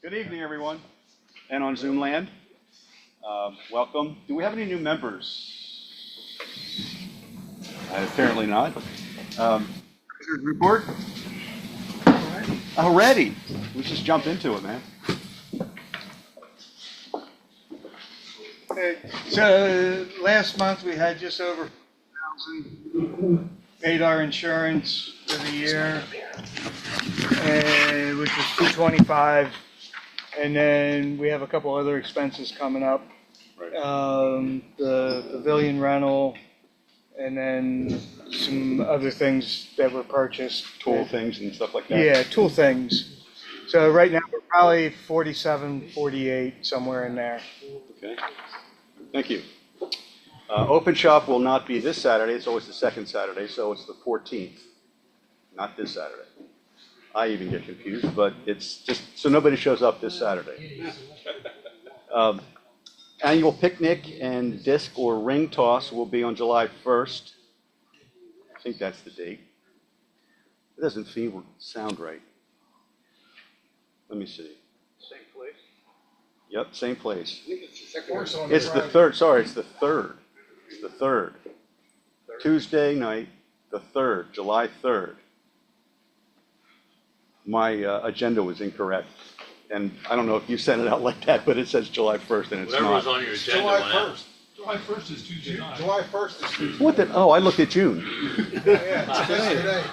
Good evening, everyone, and on Zoom land. Welcome. Do we have any new members? Apparently not. Report? Already? Let's just jump into it, man. So last month we had just over 4,000 paid our insurance for the year, which was $225, and then we have a couple other expenses coming up. Right. The pavilion rental, and then some other things that were purchased. Tool things and stuff like that? Yeah, tool things. So right now we're probably 47, 48, somewhere in there. Okay. Thank you. Open shop will not be this Saturday. It's always the second Saturday, so it's the 14th, not this Saturday. I even get confused, but it's just so nobody shows up this Saturday. Annual picnic and disc or ring toss will be on July 1st. I think that's the date. It doesn't sound right. Let me see. Same place? Yep, same place. I think it's the second. It's the third. Sorry, it's the third. It's the third. Tuesday night, the 3rd, July 3rd. My agenda was incorrect. And I don't know if you sent it out like that, but it says July 1st and it's Whatever not. was on your agenda July went out. 1st. July 1st is Tuesday night. July 1st is Tuesday. What the? Oh, I looked at June. Yeah, it's today.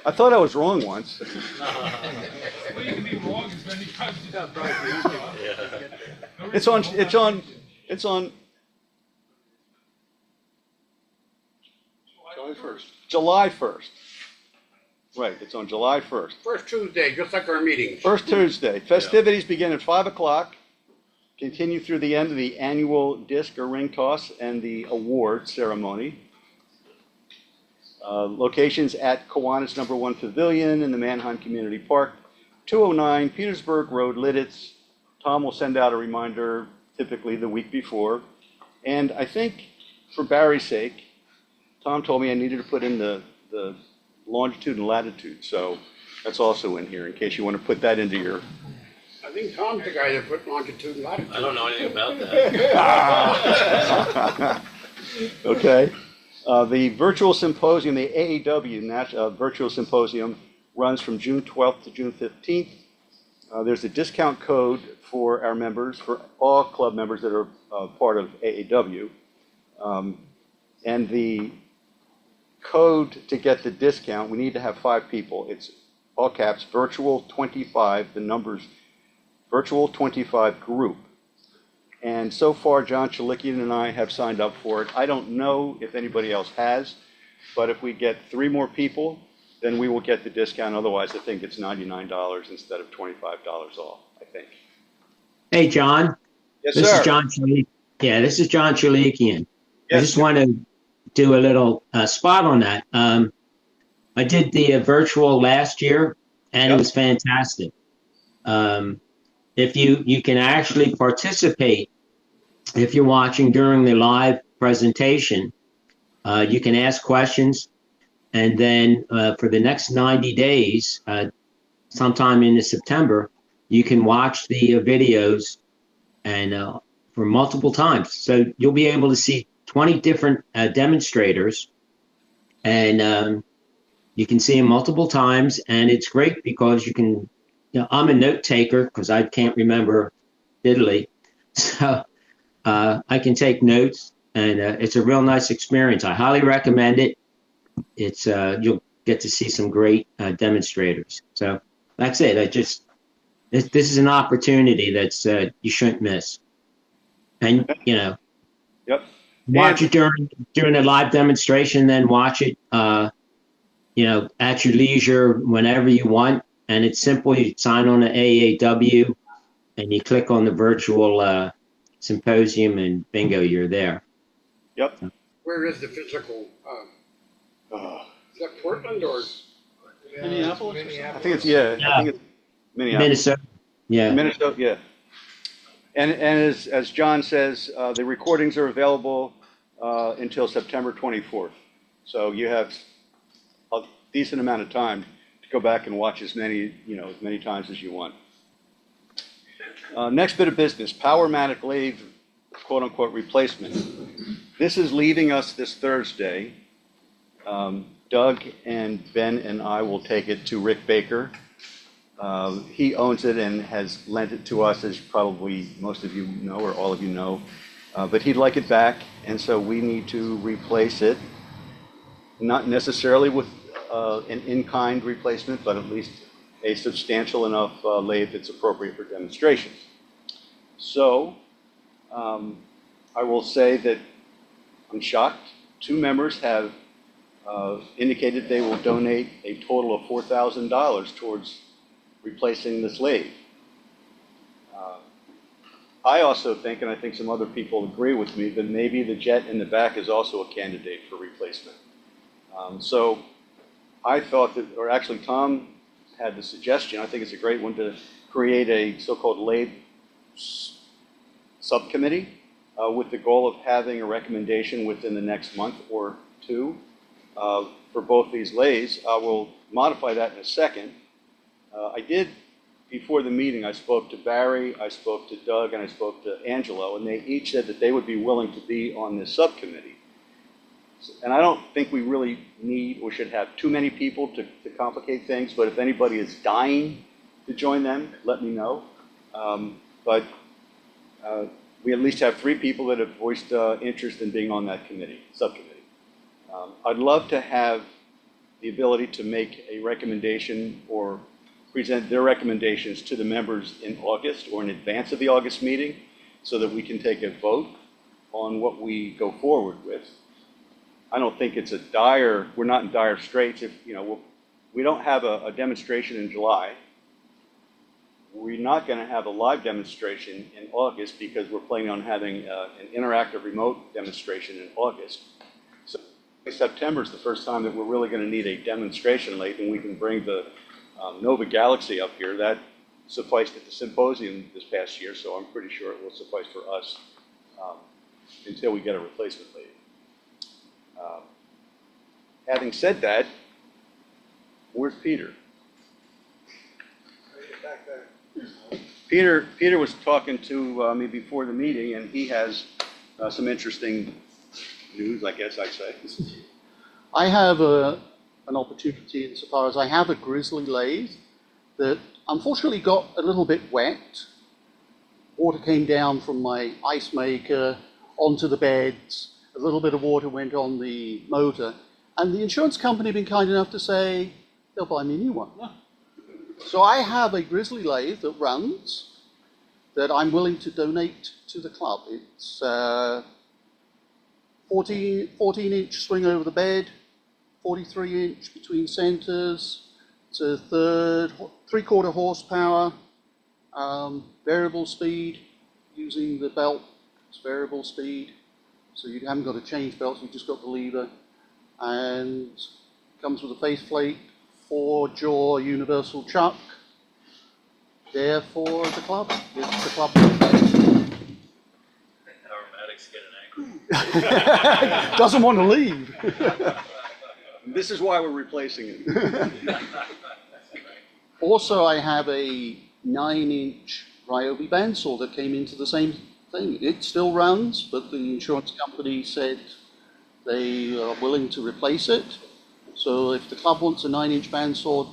I thought I was wrong once. Well, you can be wrong as many times as you have. Yeah. It's on July 1st. July 1st. Right, it's on July 1st. First Tuesday, just like our meetings. First Tuesday. Festivities begin at 5 o'clock, continue through the end of the annual disc or ring toss and the award ceremony. Locations at Kiwanis No. 1 Pavilion in the Mannheim Community Park, 209 Petersburg Road, Lidditz. Tom will send out a reminder typically the week before. And I think for Barry's sake, Tom told me I needed to put in the longitude and latitude, so that's also in here in case you want to put that into your. I think Tom's the guy that put longitude and latitude. I don't know anything about that. Okay. The virtual symposium, the AAW Virtual Symposium, runs from June 12th to June 15th. There's a discount code for our members, for all club members that are part of AAW. And the code to get the discount, we need to have 5 people. It's all caps, virtual 25, the numbers, virtual 25 group. And so far, John Chalikian and I have signed up for it. I don't know if anybody else has, but if we get 3 more people, then we will get the discount. Otherwise, I think it's $99 instead of $25 off, I think. Hey, John. Yes, This sir. is John Chalikian. Yeah, this is John Chalikian. I Yes, just want to do a little spot on that. I did the virtual last year, and Yep. it was fantastic. If you can actually participate, if you're watching during the live presentation, you can ask questions, and then for the next 90 days, sometime in September, you can watch the videos and for multiple times. So you'll be able to see 20 different demonstrators, and you can see them multiple times, and it's great because you can, I'm a note taker because I can't remember diddly, so I can take notes, and it's a real nice experience. I highly recommend it. It's you'll get to see some great demonstrators. So that's it. This is an opportunity that's you shouldn't miss, and Yep. watch it during a live demonstration, then watch it at your leisure whenever you want. And it's simple. You sign on the AAW and you click on the virtual symposium, and bingo, you're there. Yep. Where is the physical? Is that Portland or? Minneapolis? I think it's, I think it's Minneapolis. Minnesota. Yeah. Minnesota, yeah. And as John says, the recordings are available until September 24th. So you have a decent amount of time to go back and watch as many times as you want. Next bit of business, Powermatic lathe, quote-unquote, replacement. This is leaving us this Thursday. Doug and Ben and I will take it to Rick Baker. He owns it and has lent it to us, as probably most of you know, or all of you know. But he'd like it back, and so we need to replace it. Not necessarily with an in-kind replacement, but at least a substantial enough lathe that's appropriate for demonstrations. So I will say that I'm shocked. 2 members have indicated they will donate a total of $4,000 towards replacing this lathe. I also think, and I think some other people agree with me, that maybe the jet in the back is also a candidate for replacement. So I thought that, or actually Tom had the suggestion, I think it's a great one, to create a so-called lathe subcommittee with the goal of having a recommendation within the next month or 2 for both these lathes. I will modify that in a second. I did, before the meeting, I spoke to Barry, I spoke to Doug, and I spoke to Angelo, and they each said that they would be willing to be on this subcommittee. And I don't think we really need or should have too many people to complicate things, but if anybody is dying to join them, let me know. But we at least have 3 people that have voiced interest in being on that subcommittee. I'd love to have the ability to make a recommendation or present their recommendations to the members in August or in advance of the August meeting so that we can take a vote on what we go forward with. I don't think it's we're not in dire straits if, we don't have a demonstration in July. We're not going to have a live demonstration in August because we're planning on having an interactive remote demonstration in August. So September is the first time that we're really going to need a demonstration lathe, and we can bring the Nova Galaxy up here. That sufficed at the symposium this past year, so I'm pretty sure it will suffice for us until we get a replacement lathe. Having said that, where's Peter? Peter was talking to me before the meeting, and he has some interesting news, I guess I'd say. I have an opportunity insofar as I have a grizzly lathe that unfortunately got a little bit wet. Water came down from my ice maker onto the beds. A little bit of water went on the motor. And the insurance company have been kind enough to say they'll buy me a new one. So I have a grizzly lathe that runs that I'm willing to donate to the club. It's 14-inch swing over the bed, 43-inch between centers. It's a 3/4 horsepower, variable speed using the belt. It's variable speed, so you haven't got to change belts. You've just got the lever, and comes with a faceplate, 4-jaw universal chuck. There for the club. It's the club. Aromatics getting angry. Doesn't want to leave. This is why we're replacing it. Also, I have a 9-inch Ryobi bandsaw that came into the same thing. It still runs, but the insurance company said they are willing to replace it. So if the club wants a 9-inch bandsaw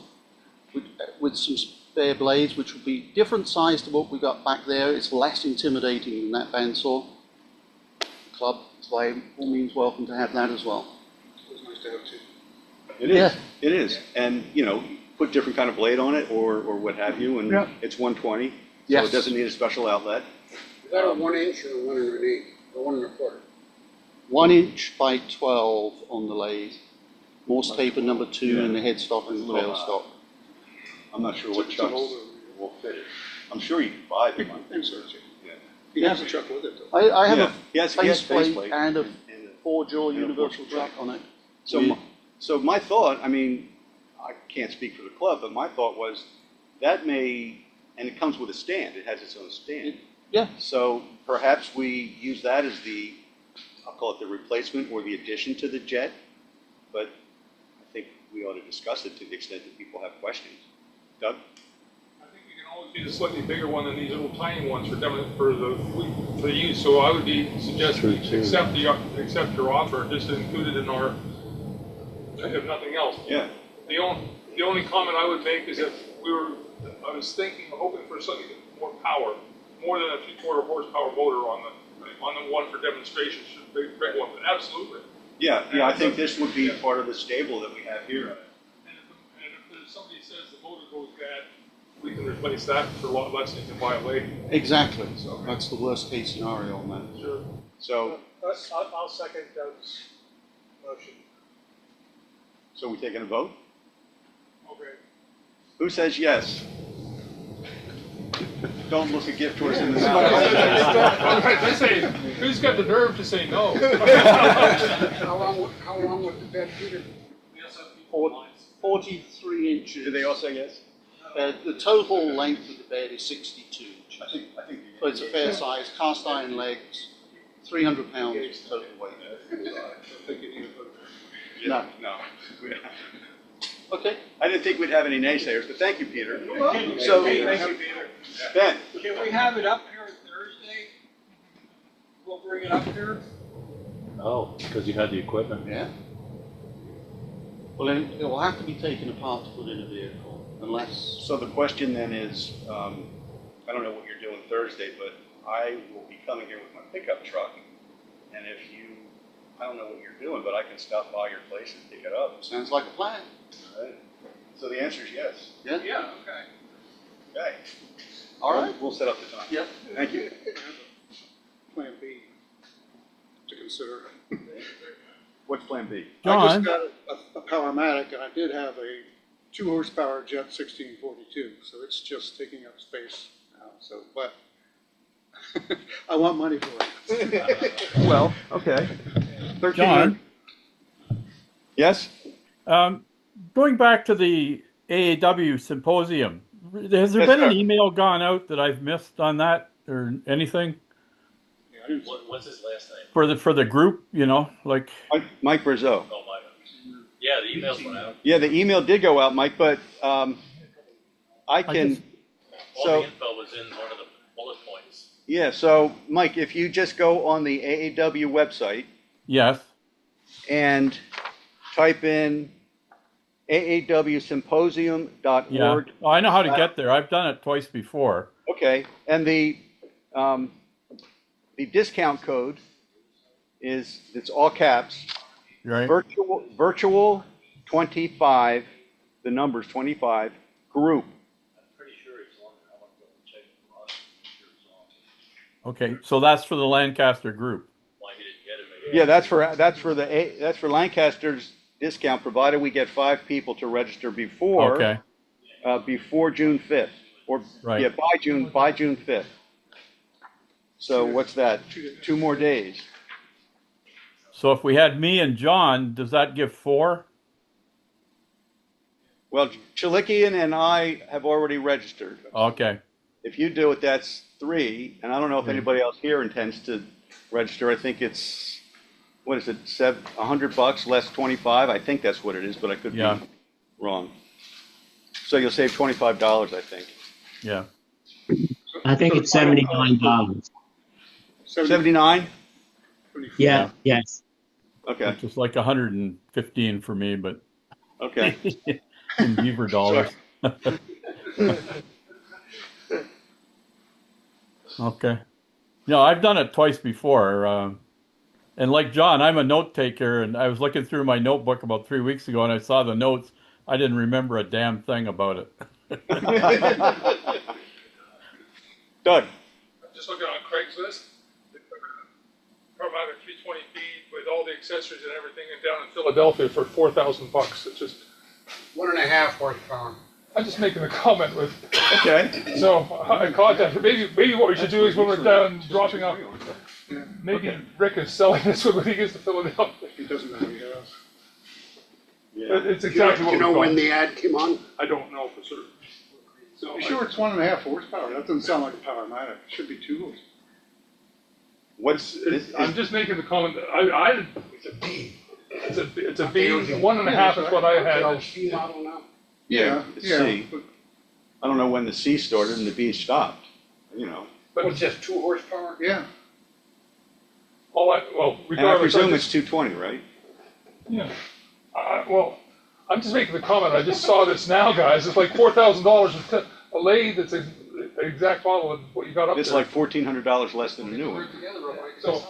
with some spare blades, which would be different size to what we got back there, it's less intimidating than that bandsaw. The club is by all means welcome to have that as well. It's nice to have 2. It is. Yeah. It is. And, put different kind of blade on it or what have you, and Yeah. it's 120, so Yes. it doesn't need a special outlet. Is that a 1 inch or 1 1/8 or 1 1/4? 1-inch by 12 on the lathe. Morse taper number 2 in the headstock and the tailstock. I'm not sure what It's chucks an older- will fit it. I'm sure you can buy them. I'm searching. Yeah. He has a truck with it though. I have Yeah. a Yes, he has faceplate faceplate and a and 4-jaw and a universal four-jaw. chuck on it. So my thought, I can't speak for the club, but my thought was that and it comes with a stand. It has its own stand. Yeah. So perhaps we use that as I'll call it the replacement or the addition to the jet. But I think we ought to discuss it to the extent that people have questions. Doug? I think you can always get a slightly bigger one than these little tiny ones for the use. So I would be suggesting accept your offer, just to include it in our, if nothing else. Yeah. The only comment I would make is if I was thinking, hoping for slightly more power, more than a 3/4 horsepower motor on the one for demonstration, big one, but absolutely. Yeah, I think this would be part of the stable that we have here. And if somebody says the motor goes bad, we can replace that for a lot less than you can buy a lathe. Exactly. So that's the worst case scenario on that. Sure. So, I'll second Doug's motion. so we taking a vote? Okay. Who says yes? Don't look a gift horse in the All mouth. right, let's say, who's got the nerve to say no? How long would the bed, Peter? 43 inches. Do they all say yes? The total length of the bed is 62 inches. I think. So it's a fair size, cast iron legs, 300 pounds total weight. No. Okay. I didn't think we'd have any naysayers, but thank you, Peter. So, Thank you, Peter. Ben, Can we have it up here Thursday? We'll bring it up here. Oh, because you had the equipment. Yeah. Well, then it will have to be taken apart to put in a vehicle, unless. so the question then is, I don't know what you're doing Thursday, but I will be coming here with my pickup truck. And I don't know what you're doing, but I can stop by your place and pick it up. Sounds like a plan. Right. So the answer is yes. Yeah. Yeah, okay. Okay. All right. We'll set up the time. Yep. Thank you. Plan B to consider. What's plan B? I just got a Powermatic, and I did have a 2 horsepower Jet 1642, so it's just taking up space now. So, but I want money for it. Well, okay. 13. John? Yes? Going back to the AAW symposium, has there Yes, been an sir. email gone out that I've missed on that or anything What's his last name? for the group? You know, like Mike Brazeau. Oh, my. Yeah, the emails went out. Yeah, the email did go out, Mike, but I can. just- All So the info was in one of the bullet points. yeah, so Mike, if you just go on the AAW website yes, and type in aawsymposium.org. yeah. Well, I know how to get there. I've done it twice before. Okay, and the discount code it's all caps. Right? Virtual 25, the number's 25 group. I'm pretty sure he's on there. I want to go and check him out. I'm sure he's on. Okay, so that's for the Lancaster group. Why he didn't get it, maybe. Yeah, that's for Lancaster's discount, provided we get 5 people to register before before June 5th, or Right. yeah, by June 5th. So what's that? 2 more days. So if we had me and John, does that give 4? Well, Chilikian and I have already registered. Okay. If you do it, that's 3, and I don't know if anybody else here intends to register. I think it's, what is it, $100 less 25? I think that's what it is, but I could be wrong. So you'll save $25, I think. Yeah. I think it's $79. 79? Yeah, yes. Okay, Which is like 115 for me, but okay. in beaver dollars. Okay. No, I've done it twice before. And like John, I'm a note taker, and I was looking through my notebook about 3 weeks ago, and I saw the notes. I didn't remember a damn thing about it. Doug? I'm just looking on Craigslist. Probably 320 feet with all the accessories and everything, and down in Philadelphia for $4,000. It's just. 1.5 horsepower. I'm just making a comment with. Okay. So I contacted. Maybe what we should do is when we're done dropping off. Maybe Rick is selling this one when he gets to Philadelphia. He doesn't know who he is. Yeah. It's exactly what Do you know we're when doing. the ad came on? I don't know for certain. So You sure it's 1.5 horsepower? That doesn't sound like a Powermatic. It should be 2 horsepower. What's I'm just making the comment that I it's a B, 1.5 is what I had. Yeah, it's yeah. C. I don't know when the C started and the B stopped, you know. But What's this, 2 horsepower? Yeah, well, And I regardless, presume it's 220, right? yeah. Well, I'm just making the comment. I just saw this now, guys. It's like $4,000 a lathe. That's an exact model of what you got up It's there. like $1,400 less than a new one. So,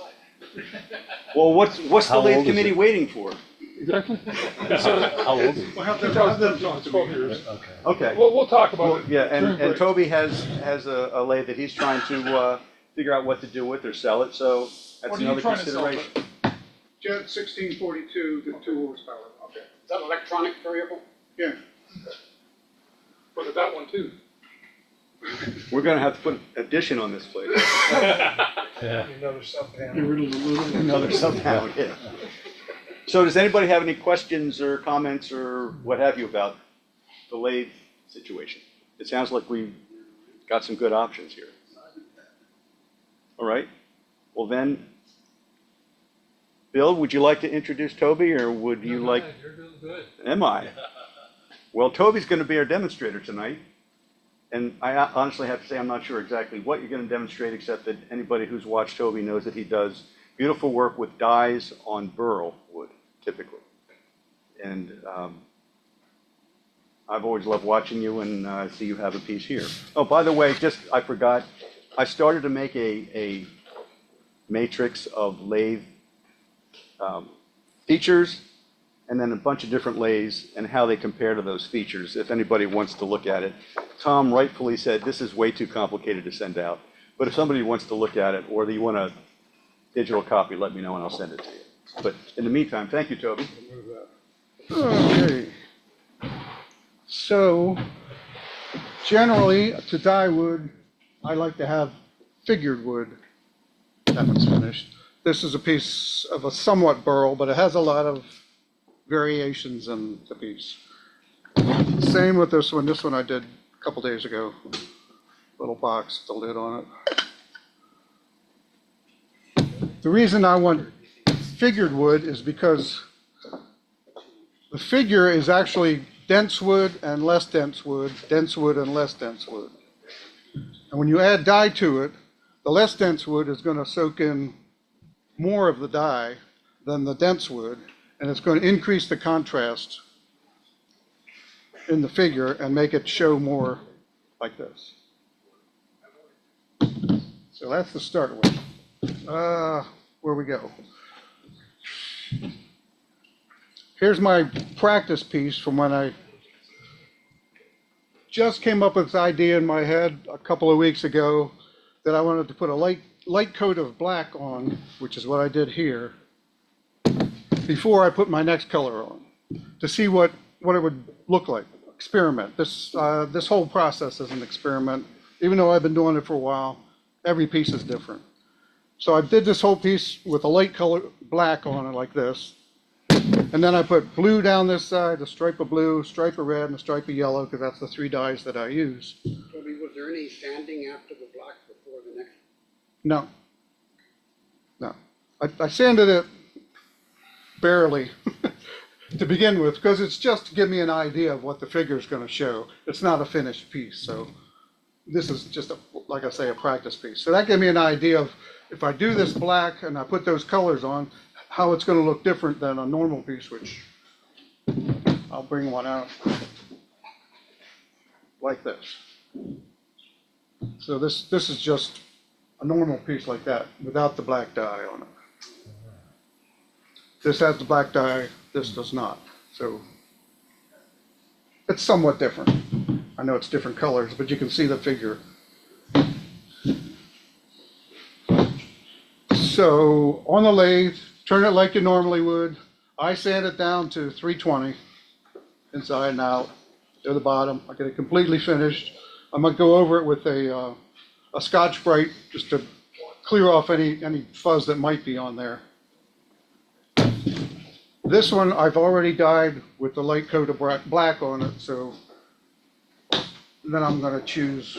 Well, what's the lathe committee waiting for? exactly. How old is it? we'll have to, 12 years. Okay. We'll talk about it. Yeah, during and break. Toby has a lathe that he's trying to figure out what to do with or sell it, so that's What are you another trying to sell consideration. Jet 1642, the 2 horsepower. Okay. Is that electronic variable? Yeah, Look at that one too. We're gonna have to put addition on this place. Another sub panel. Another somehow, yeah. So does anybody have any questions or comments or what have you about the lathe situation? It sounds like we've got some good options here. All right, well then, Bill, would you like to introduce Toby or would you like? You're doing good. Am I? Well, Toby's gonna be our demonstrator tonight. And I honestly have to say, I'm not sure exactly what you're gonna demonstrate, except that anybody who's watched Toby knows that he does beautiful work with dies on burl wood, typically. And I've always loved watching you, and I see you have a piece here. Oh, by the way, I forgot, I started to make a matrix of lathe features, and then a bunch of different lathes and how they compare to those features, if anybody wants to look at it. Tom rightfully said, this is way too complicated to send out. But if somebody wants to look at it, or you want a digital copy, let me know and I'll send it to you. But in the meantime, thank you, Toby. okay. So, generally, to dye wood, I like to have figured wood. That one's finished. This is a piece of a somewhat burl, but it has a lot of variations in the piece. Same with this one. This one I did a couple days ago. Little box with the lid on it. The reason I want figured wood is because the figure is actually dense wood and less dense wood and less dense wood. And when you add dye to it, the less dense wood is going to soak in more of the dye than the dense wood, and it's going to increase the contrast in the figure and make it show more like this. So that's the start with. Where we go. Here's my practice piece from when I just came up with this idea in my head a couple of weeks ago that I wanted to put a light coat of black on, which is what I did here, before I put my next color on, to see what it would look like. Experiment. This whole process is an experiment. Even though I've been doing it for a while, every piece is different. So I did this whole piece with a light color black on it like this. And then I put blue down this side, a stripe of blue, stripe of red, and a stripe of yellow, because that's the 3 dyes that I use. Toby, was there any sanding after the black before the next? No. No. I sanded it barely to begin with, because it's just to give me an idea of what the figure is going to show. It's not a finished piece, so this is just, like I say, a practice piece. So that gave me an idea of, if I do this black and I put those colors on, how it's going to look different than a normal piece, which I'll bring one out like this. So this is just a normal piece like that without the black dye on it. This has the black dye, this does not. So it's somewhat different. I know it's different colors, but you can see the figure. So on the lathe, turn it like you normally would. I sand it down to 320, inside and out, to the bottom. I get it completely finished. I'm gonna go over it with a Scotch-Brite just to clear off any fuzz that might be on there. This one I've already dyed with the light coat of black on it, so then I'm gonna choose,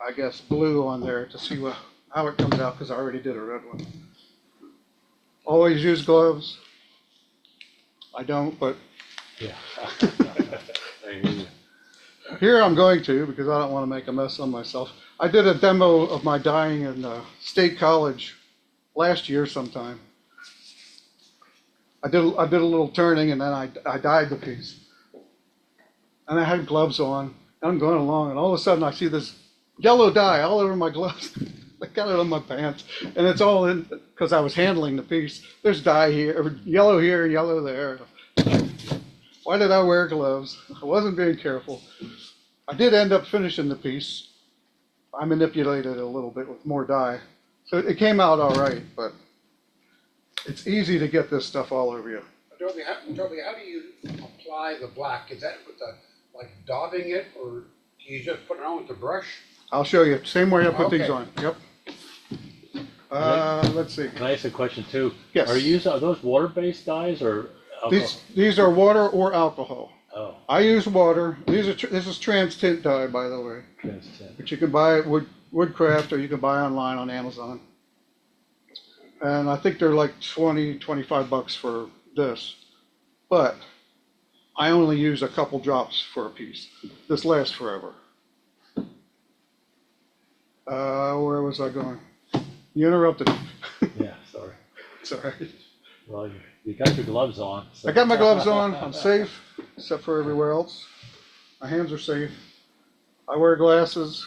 I guess, blue on there to see how it comes out, because I already did a red one. Always use gloves. I don't, but Yeah. here I'm going to because I don't want to make a mess of myself. I did a demo of my dyeing in State College last year sometime. I did a little turning and then I dyed the piece. And I had gloves on. And I'm going along and all of a sudden I see this yellow dye all over my gloves. I got it on my pants and it's all in because I was handling the piece. There's dye here, yellow here, yellow there. Why did I wear gloves? I wasn't being careful. I did end up finishing the piece. I manipulated it a little bit with more dye. So it came out all right, but it's easy to get this stuff all over you. Toby, how do you apply the black? Is that with the, like daubing it, or do you just put it on with the brush? I'll show you. Same way I put these Okay. on. Yep. Let's see. Can I ask a question too? Yes. Are those water-based dyes or alcohol? These are water or alcohol. Oh, I use water. This is trans tint dye, by the way, transient. which you can buy at Woodcraft or you can buy online on Amazon. And I think they're like 20, 25 bucks for this. But I only use a couple drops for a piece. This lasts forever. Where was I going? You interrupted. Yeah, sorry. It's all right. Well, you got your gloves on. So. I got my gloves on. I'm safe, except for everywhere else. My hands are safe. I wear glasses,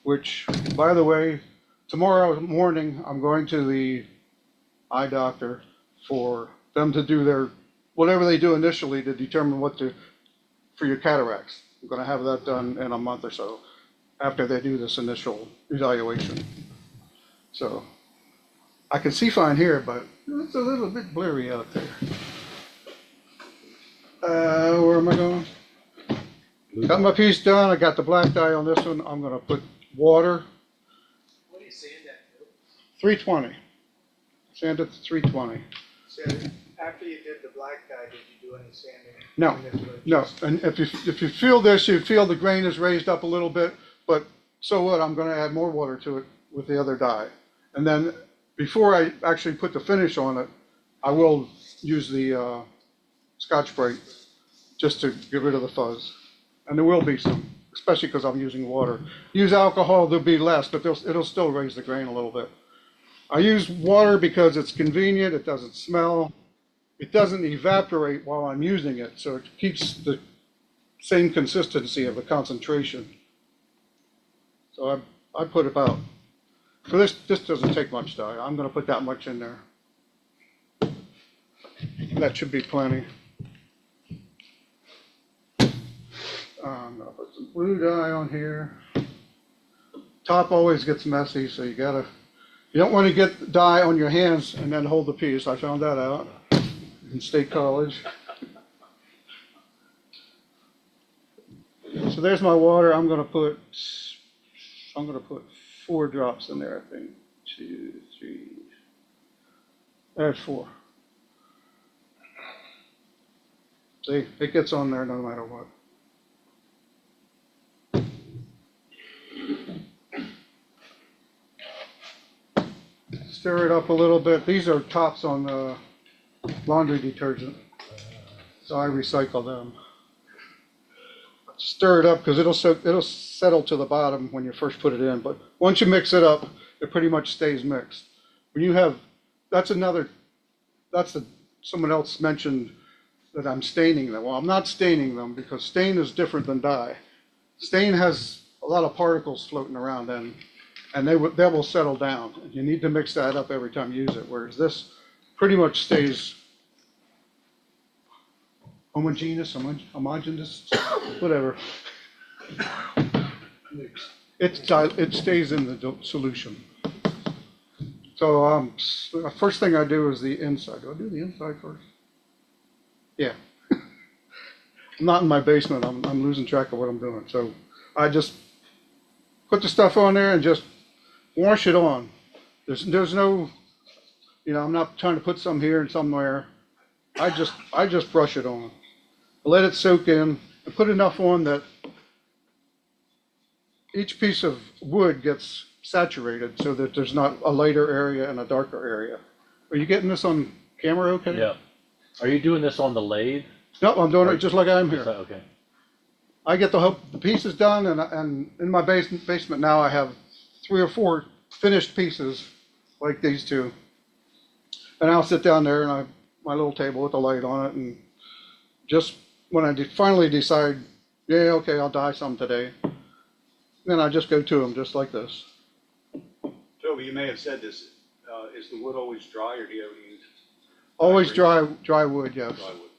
which, by the way, tomorrow morning I'm going to the eye doctor for them to do their whatever they do initially to determine for your cataracts. I'm going to have that done in a month or so after they do this initial evaluation. So I can see fine here, but it's a little bit blurry out there. Where am I going? Got my piece done. I got the black dye on this one. I'm going to put water. What do you sand that to? 320. Sand it to 320. So after you did the black dye, did you do any sanding? No, no. And if you feel this, you feel the grain is raised up a little bit, but so what? I'm going to add more water to it with the other dye. And then before I actually put the finish on it, I will use the Scotch-Brite just to get rid of the fuzz. And there will be some, especially because I'm using water. Use alcohol, there'll be less, but it'll still raise the grain a little bit. I use water because it's convenient, it doesn't smell, it doesn't evaporate while I'm using it, so it keeps the same consistency of the concentration. So I put about, for this doesn't take much dye. I'm going to put that much in there. That should be plenty. I'm going to put some blue dye on here. Top always gets messy, so you don't want to get dye on your hands and then hold the piece. I found that out in State College. So there's my water. I'm going to put 4 drops in there, I think. 2, 3. There's 4. See, it gets on there no matter what. Stir it up a little bit. These are tops on the laundry detergent, so I recycle them. Stir it up because it'll settle to the bottom when you first put it in, but once you mix it up, it pretty much stays mixed. When you have, someone else mentioned that I'm staining them. Well, I'm not staining them because stain is different than dye. Stain has a lot of particles floating around and they will settle down. You need to mix that up every time you use it, whereas this pretty much stays homogeneous, whatever. It stays in the solution. So the first thing I do is the inside. Do I do the inside first? Yeah. I'm not in my basement. I'm losing track of what I'm doing. So I just put the stuff on there and just wash it on. There's no, I'm not trying to put some here and somewhere. I just brush it on. Let it soak in. I put enough on that each piece of wood gets saturated so that there's not a lighter area and a darker area. Are you getting this on camera okay? Yeah. Are you doing this on the lathe? No, I'm doing it just like I'm Is here. that- Okay. I get the pieces done, and in my basement now I have 3 or 4 finished pieces like these two. And I'll sit down there and my little table with the light on it, and just when I finally decide, yeah, okay, I'll dye some today, then I just go to them just like this. Toby, you may have said this, is the wood always dry, or do you ever use Always dry wood, yes. dry wood?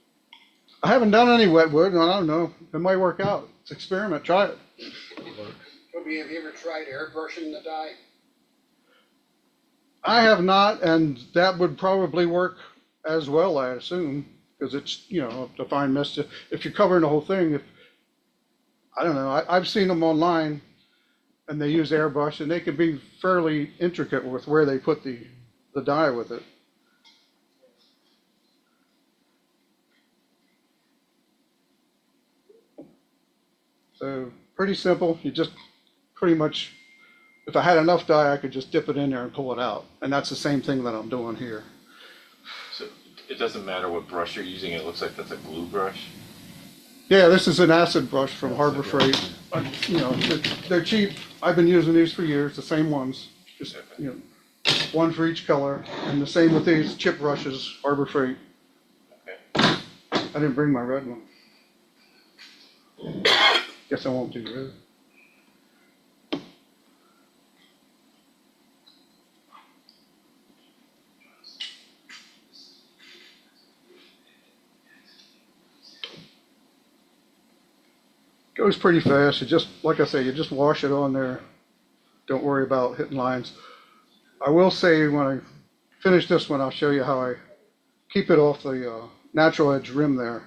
I haven't done any wet wood, and I don't know, it might work out. It's an experiment, try it. Toby, have you ever tried airbrushing the dye? I have not, and that would probably work as well, I assume, because it's, a fine mist. If you're covering the whole thing, I don't know, I've seen them online, and they use airbrush, and they can be fairly intricate with where they put the dye with it. So, pretty simple. You just pretty much, if I had enough dye, I could just dip it in there and pull it out. And that's the same thing that I'm doing here. So it doesn't matter what brush you're using, it looks like that's a glue brush? Yeah, this is an acid brush from Harbor Freight. They're cheap. I've been using these for years, the same ones. Just, one for each color. And the same with these chip brushes, Harbor Freight. Okay. I didn't bring my red one. Guess I won't do red. Goes pretty fast. You just, like I say, you just wash it on there. Don't worry about hitting lines. I will say when I finish this one, I'll show you how I keep it off the natural edge rim there.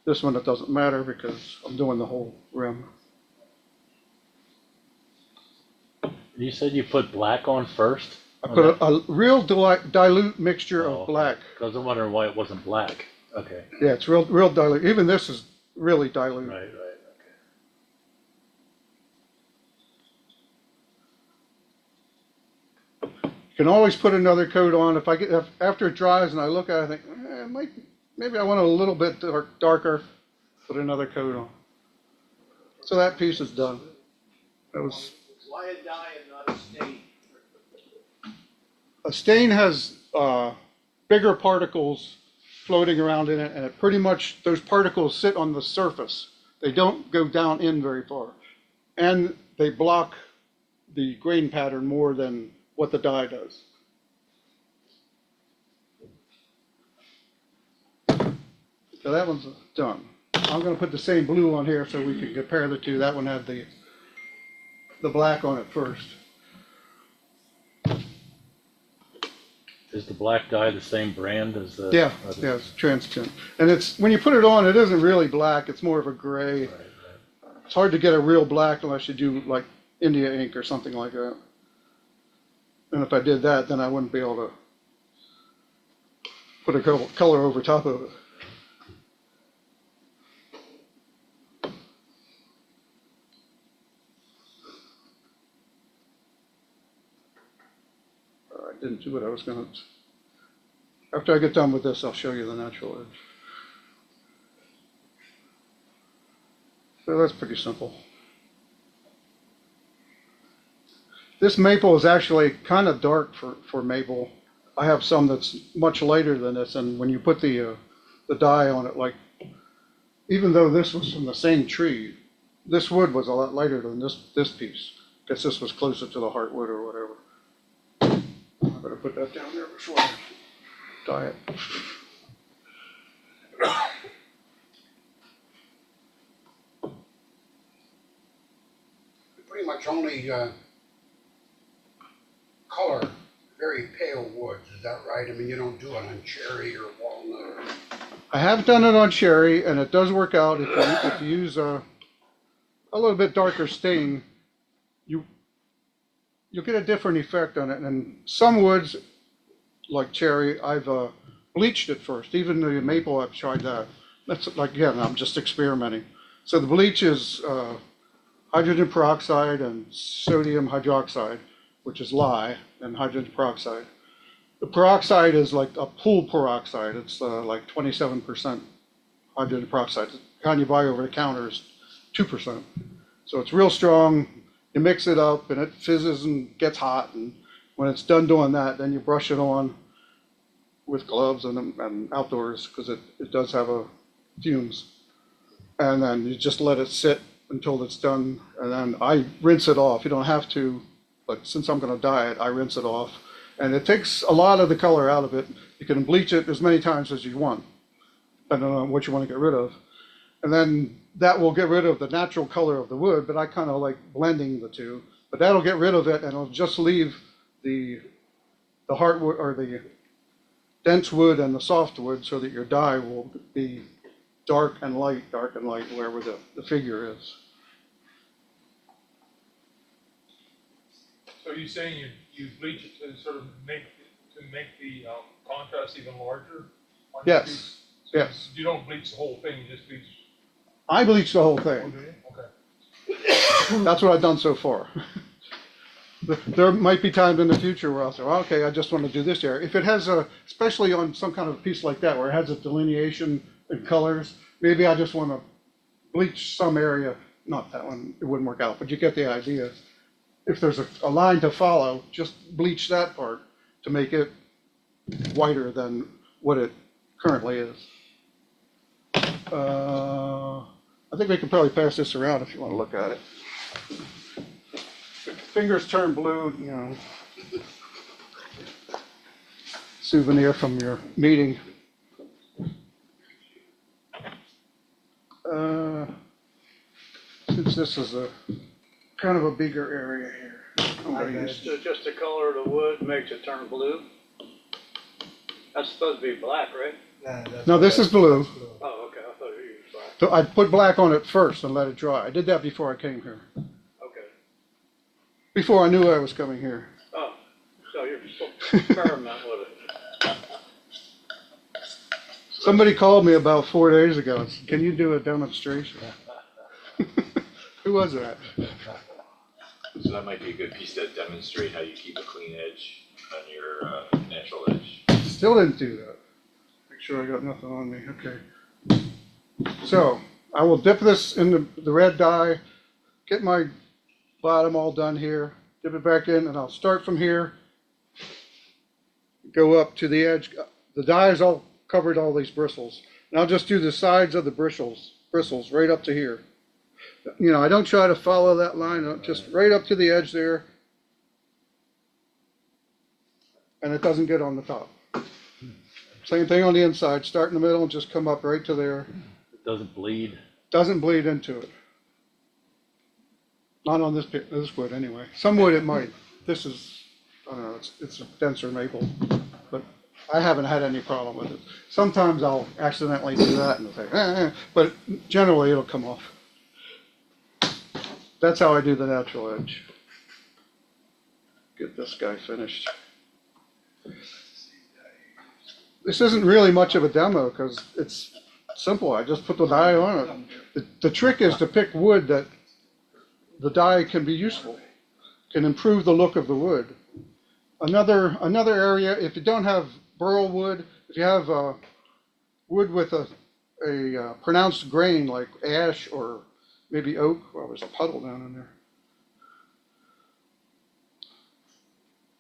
This one, it doesn't matter because I'm doing the whole rim. You said you put black on first? I put a real dilute mixture of black. Because I'm wondering why it wasn't black. Okay. Yeah, it's real dilute. Even this is really dilute. Right, okay. You can always put another coat on. If after it dries and I look at it, I think, maybe I want it a little bit darker, put another coat on. So that piece is done. That was. Why a dye and not a stain? A stain has bigger particles floating around in it, and it pretty much, those particles sit on the surface. They don't go down in very far. And they block the grain pattern more than what the dye does. So that one's done. I'm going to put the same blue on here so we can compare the two. That one had the black on it first. Is the black dye the same brand as the? Yeah, it's transparent. And it's, when you put it on, it isn't really black. It's more of a gray. Right. It's hard to get a real black unless you do like India ink or something like that. And if I did that, then I wouldn't be able to put a color over top of it. I didn't do what I was going to. After I get done with this, I'll show you the natural edge. So that's pretty simple. This maple is actually kind of dark for maple. I have some that's much lighter than this, and when you put the dye on it, like, even though this was from the same tree, this wood was a lot lighter than this piece, because this was closer to the heartwood or whatever. I better put that down there before I dye it. Pretty much only color very pale woods, is that right? I mean, you don't do it on cherry or walnut. I have done it on cherry, and it does work out. If you use a little bit darker stain, you'll get a different effect on it. And some woods, like cherry, I've bleached it first. Even the maple, I've tried that. That's like, again, I'm just experimenting. So the bleach is hydrogen peroxide and sodium hydroxide, which is lye, and hydrogen peroxide. The peroxide is like a pool peroxide. It's like 27% hydrogen peroxide. The kind you buy over the counter is 2%. So it's real strong. You mix it up and it fizzes and gets hot. And when it's done doing that, then you brush it on with gloves and outdoors because it does have a fumes. And then you just let it sit until it's done. And then I rinse it off. You don't have to, but since I'm going to dye it, I rinse it off. And it takes a lot of the color out of it. You can bleach it as many times as you want, depending on what you want to get rid of. And then that will get rid of the natural color of the wood, but I kind of like blending the two. But that'll get rid of it, and it'll just leave the hardwood or the dense wood and the soft wood so that your dye will be dark and light, wherever the figure is. So you're saying you bleach it to sort of make the contrast even larger? On your Yes, piece? yes. You don't bleach the whole thing, you just bleach. I bleach the whole Oh, thing. do you? Okay. That's what I've done so far. There might be times in the future where I'll say, well, okay, I just want to do this area. If it has especially on some kind of piece like that where it has a delineation in colors, maybe I just want to bleach some area. Not that one, it wouldn't work out, but you get the idea. If there's a line to follow, just bleach that part to make it whiter than what it currently is. I think we can probably pass this around if you want to look at it. Fingers turn blue, you know. Souvenir from your meeting. Since this is a kind of a bigger area here, I'm going to use. So just the color of the wood makes it turn blue? That's supposed to be black, right? No, this is blue. Oh, okay, I thought you were black. So I put black on it first and let it dry. I did that before I came here. Okay. Before I knew I was coming here. Oh, so you're experiment with it. Somebody called me about 4 days ago and said, can you do a demonstration? Who was that? So that might be a good piece to demonstrate how you keep a clean edge on your natural edge. Still didn't do that. Make sure I got nothing on me. Okay. So I will dip this in the red dye, get my bottom all done here, dip it back in, and I'll start from here, go up to the edge. The dye is all covered all these bristles. And I'll just do the sides of the bristles right up to here. You know, I don't try to follow that line, just right up to the edge there. And it doesn't get on the top. Same thing on the inside, start in the middle and just come up right to there. It doesn't bleed. Doesn't bleed into it. Not on this wood anyway. Some wood it might. This is, I don't know, it's a denser maple, but I haven't had any problem with it. Sometimes I'll accidentally do that and say, but generally it'll come off. That's how I do the natural edge. Get this guy finished. This isn't really much of a demo because it's simple. I just put the dye on it. The trick is to pick wood that the dye can be useful, can improve the look of the wood. Another area, if you don't have burl wood, if you have wood with a pronounced grain like ash or maybe oak, well, there's a puddle down in there.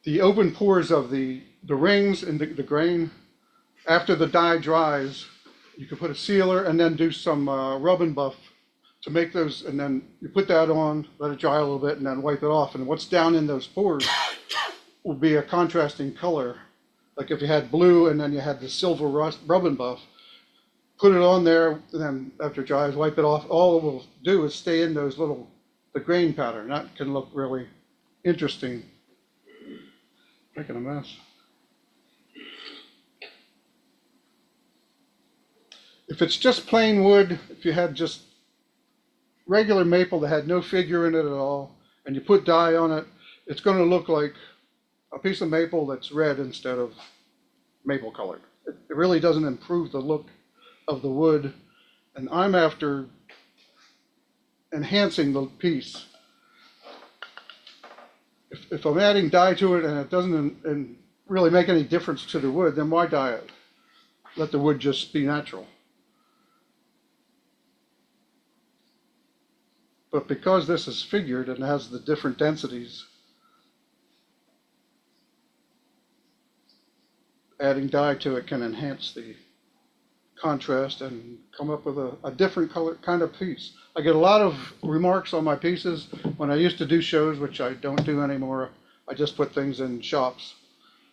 The open pores of the rings and the grain, after the dye dries, you can put a sealer and then do some rub and buff to make those, and then you put that on, let it dry a little bit, and then wipe it off. And what's down in those pores will be a contrasting color. Like if you had blue and then you had the silver rub and buff, put it on there, and then after it dries, wipe it off. All it will do is stay in those the grain pattern. That can look really interesting. Making a mess. If it's just plain wood, if you had just regular maple that had no figure in it at all, and you put dye on it, it's going to look like a piece of maple that's red instead of maple colored. It really doesn't improve the look of the wood, and I'm after enhancing the piece. If I'm adding dye to it and it doesn't really make any difference to the wood, then why dye it? Let the wood just be natural. But because this is figured and has the different densities, adding dye to it can enhance the contrast and come up with a different color kind of piece. I get a lot of remarks on my pieces when I used to do shows, which I don't do anymore. I just put things in shops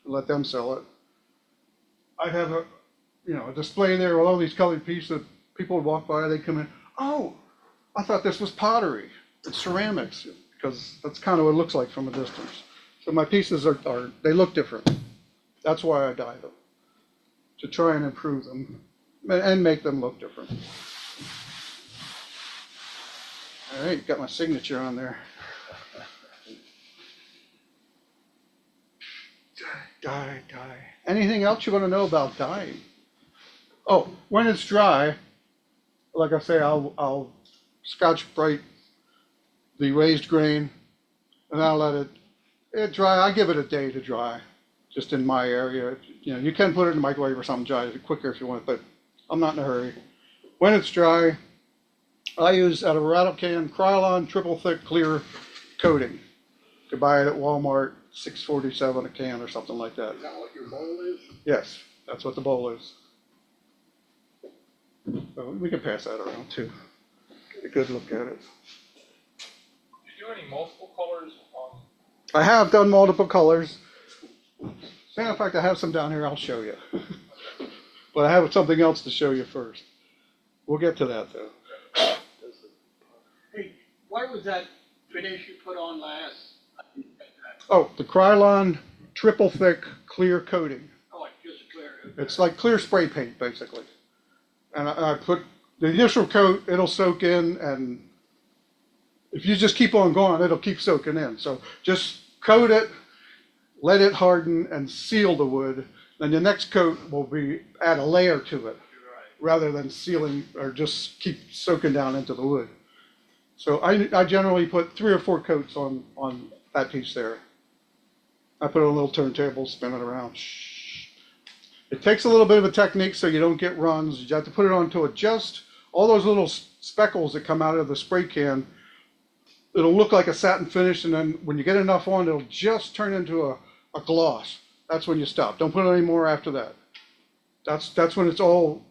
and let them sell it. I'd have a display there with all these colored pieces. People would walk by, they'd come in, oh, I thought this was pottery. It's ceramics, because that's kind of what it looks like from a distance. So my pieces they look different. That's why I dye them, to try and improve them and make them look different. All right, got my signature on there. Dye. Anything else you want to know about dyeing? Oh, when it's dry, like I say, I'll Scotch Brite the raised grain, and I'll let it dry. I give it a day to dry, just in my area. You can put it in the microwave or something, dry it quicker if you want, but I'm not in a hurry. When it's dry, I use out of a rattle can Krylon triple thick clear coating. You can buy it at Walmart, $6.47 a can or something like that. Is that what your bowl is? Yes, that's what the bowl is. So we can pass that around too. Get a good look at it. Do you do any multiple colors on? I have done multiple colors. Matter of fact, I have some down here. I'll show you. But I have something else to show you first. We'll get to that though. Hey, what was that finish you put on last? Oh, the Krylon triple thick clear coating. Oh, it's just clear. It's like clear spray paint basically. And I put the initial coat, it'll soak in, and if you just keep on going, it'll keep soaking in. So just coat it, let it harden, and seal the wood. Then the next coat will add a layer to it, rather than sealing or just keep soaking down into the wood. So I generally put 3 or 4 coats on that piece there. I put it on a little turntable, spin it around. It takes a little bit of a technique so you don't get runs. You have to put it on to adjust all those little speckles that come out of the spray can. It'll look like a satin finish, and then when you get enough on, it'll just turn into a gloss. That's when you stop. Don't put any more after that. That's when it's all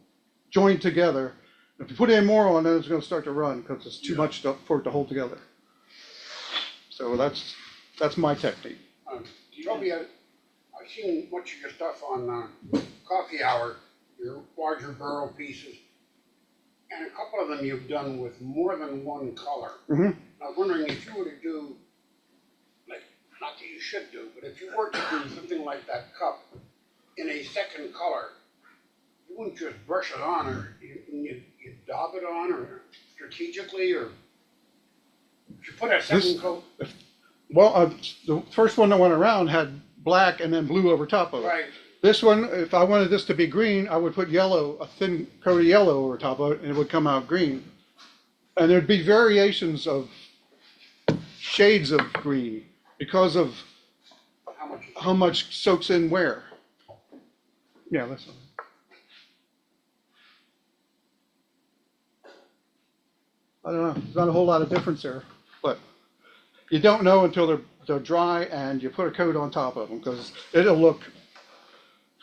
joined together. If you put any more on, then it's going to start to run because it's too much for it to hold together. So that's my technique. Toby, I've seen much of your stuff on Coffee Hour, your larger burl pieces, and a couple of them you've done with more than one color. Mm-hmm. I was wondering if you were to do, like, not that you should do, but if you were to do something like that cup in a second color, you wouldn't just brush it on, or you daub it on, or strategically, or if you put a second coat. Well, the first one that went around had black and then blue over top of it. Right. This one, if I wanted this to be green, I would put yellow, a thin coat of yellow over top of it, and it would come out green. And there'd be variations of shades of green because of how much soaks in where. Yeah, that's one. I don't know. There's not a whole lot of difference there, but you don't know until they're dry and you put a coat on top of them, because it'll look,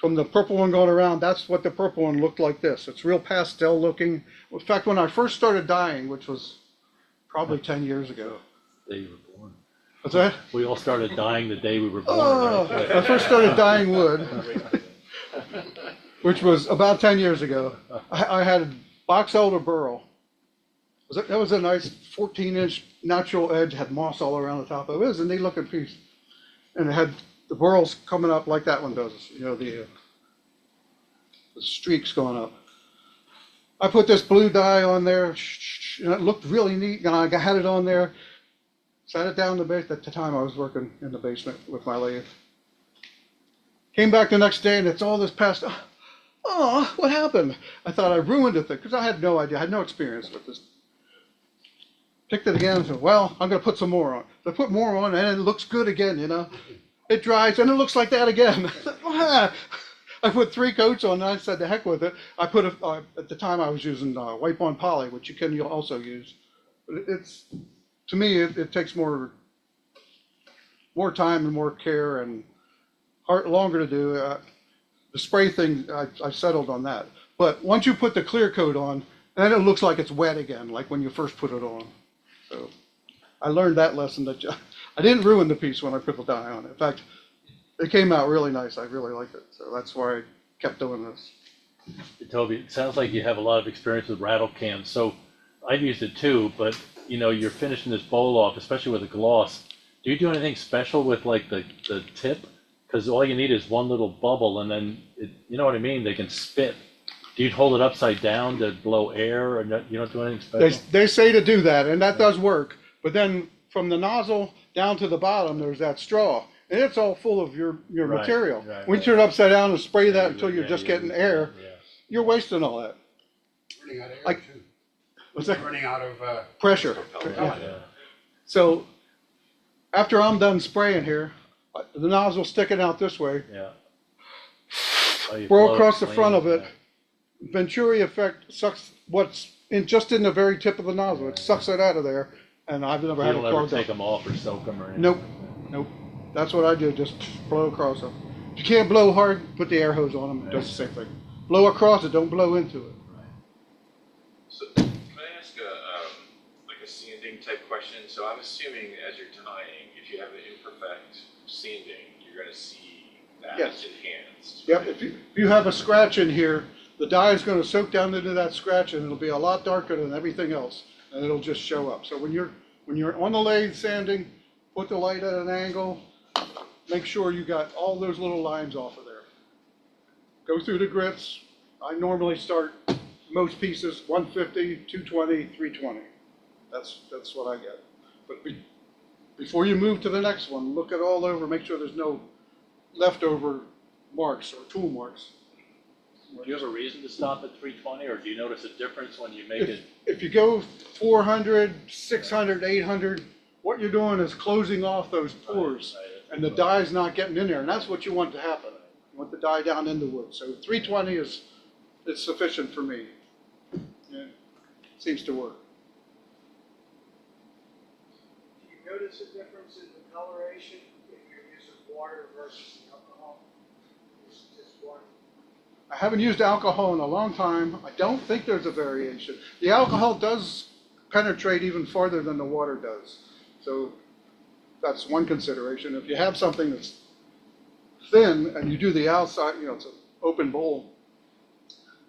from the purple one going around, that's what the purple one looked like this. It's real pastel looking. In fact, when I first started dyeing, which was probably 10 years ago. The day you were born. What's that? We all started dyeing the day we were born. Oh, right? I first started dyeing wood, which was about 10 years ago. I had a box elder burl. That was a nice 14-inch natural edge, had moss all around the top of it. It was a neat looking piece. And it had the burls coming up like that one does, the streaks going up. I put this blue dye on there, and it looked really neat, and I had it on there, sat it down in the basement. At the time I was working in the basement with my lathe. Came back the next day, and it's all this pastel. Oh, what happened? I thought I ruined it, because I had no idea, I had no experience with this. Picked it again and said, well, I'm going to put some more on. So I put more on, and it looks good again, it dries, and it looks like that again. I put 3 coats on, and I said, the heck with it. I put at the time I was using wipe on poly, which you can also use. But it's, to me, it takes more time and more care and longer to do. The spray thing, I settled on that. But once you put the clear coat on, then it looks like it's wet again, like when you first put it on. So I learned that lesson that I didn't ruin the piece when I put the dye on it. In fact, it came out really nice. I really liked it. So that's why I kept doing this. Toby, it sounds like you have a lot of experience with rattle cans. So I've used it too, but you know, you're finishing this bowl off, especially with a gloss. Do you do anything special with like the tip? Because all you need is one little bubble, and then you know what I mean. They can spit. Do you hold it upside down to blow air, or you don't do anything special? They say to do that, and that does work. But then from the nozzle down to the bottom, there's that straw, and it's all full of your material. When you turn it upside down and spray that until you're just getting air, you're wasting all that. Running out of air Like, too. what's that? Running out of Pressure. Yeah. So after I'm done spraying here, the nozzle sticking out this way, Yeah. Oh, you blow blow it across the clean, front of it. yeah. Venturi effect sucks what's just in the very tip of the nozzle. It sucks it out of there, and I've never You had don't a ever clogged take up. them off or soak them or anything? Nope. That's what I do. Just blow across them. If you can't blow hard, put the air hose on them. It does the same thing. Blow across it. Don't blow into it. So can I ask like a sanding type question? So I'm assuming as you're tying, if you have an imperfect sanding, you're going to see that Yes. enhanced. Yep. If you have a scratch in here, the dye is going to soak down into that scratch, and it'll be a lot darker than everything else, and it'll just show up. So when you're on the lathe sanding, put the light at an angle. Make sure you got all those little lines off of there. Go through the grits. I normally start most pieces 150, 220, 320. That's what I get. But before you move to the next one, look it all over. Make sure there's no leftover marks or tool marks. Do you have a reason to stop at 320, or do you notice a difference when you make it? If you go 400, 600, 800, what you're doing is closing off those pores, and the dye's not getting in there, and that's what you want to happen. You want the dye down in the wood. So 320 is sufficient for me. Yeah, seems to work. Do you notice a difference in the coloration if you're using water versus alcohol? It's just one. I haven't used alcohol in a long time. I don't think there's a variation. The alcohol does penetrate even farther than the water does. So that's one consideration. If you have something that's thin and you do the outside, it's an open bowl.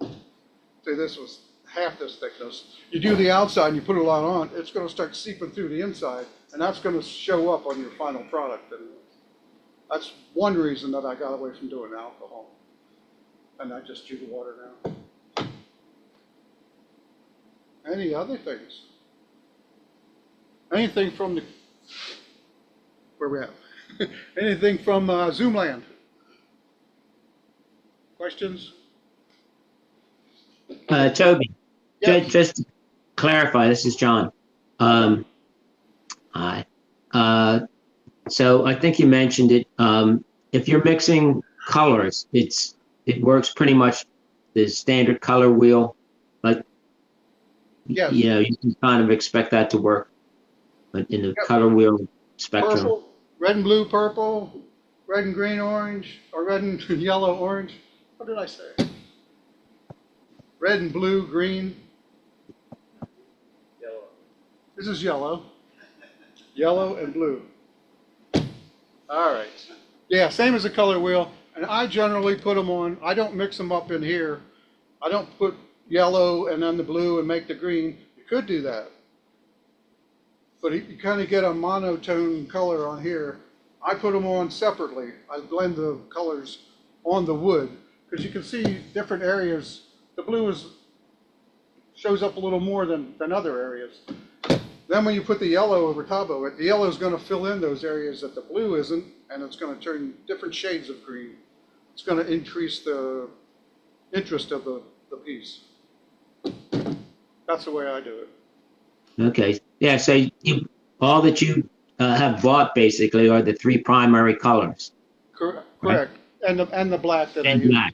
Say this was half this thickness. You do the outside and you put a lot on, it's going to start seeping through the inside, and that's going to show up on your final product. And that's one reason that I got away from doing alcohol. And I just do the water now. Any other things? Anything from the, where we at? Anything from Zoomland? Questions? Toby, Yeah. just to clarify, this is John. Hi. So I think you mentioned it. If you're mixing colors, it works pretty much the standard color wheel, but Yes. you can kind of expect that to work, but in the color wheel spectrum. Purple, red and blue, purple, red and green, orange, or red and yellow, orange. What did I say? Red and blue, green. Yellow. This is yellow. Yellow and blue. All right. Yeah, same as the color wheel. And I generally put them on. I don't mix them up in here. I don't put yellow and then the blue and make the green. You could do that. But you kind of get a monotone color on here. I put them on separately. I blend the colors on the wood because you can see different areas. The blue shows up a little more than other areas. Then when you put the yellow over top of it, the yellow is going to fill in those areas that the blue isn't, and it's going to turn different shades of green. It's going to increase the interest of the That's the way I do it. Okay. Yeah. So all that you have bought basically are the three primary colors. Correct. And the black that I And use. black.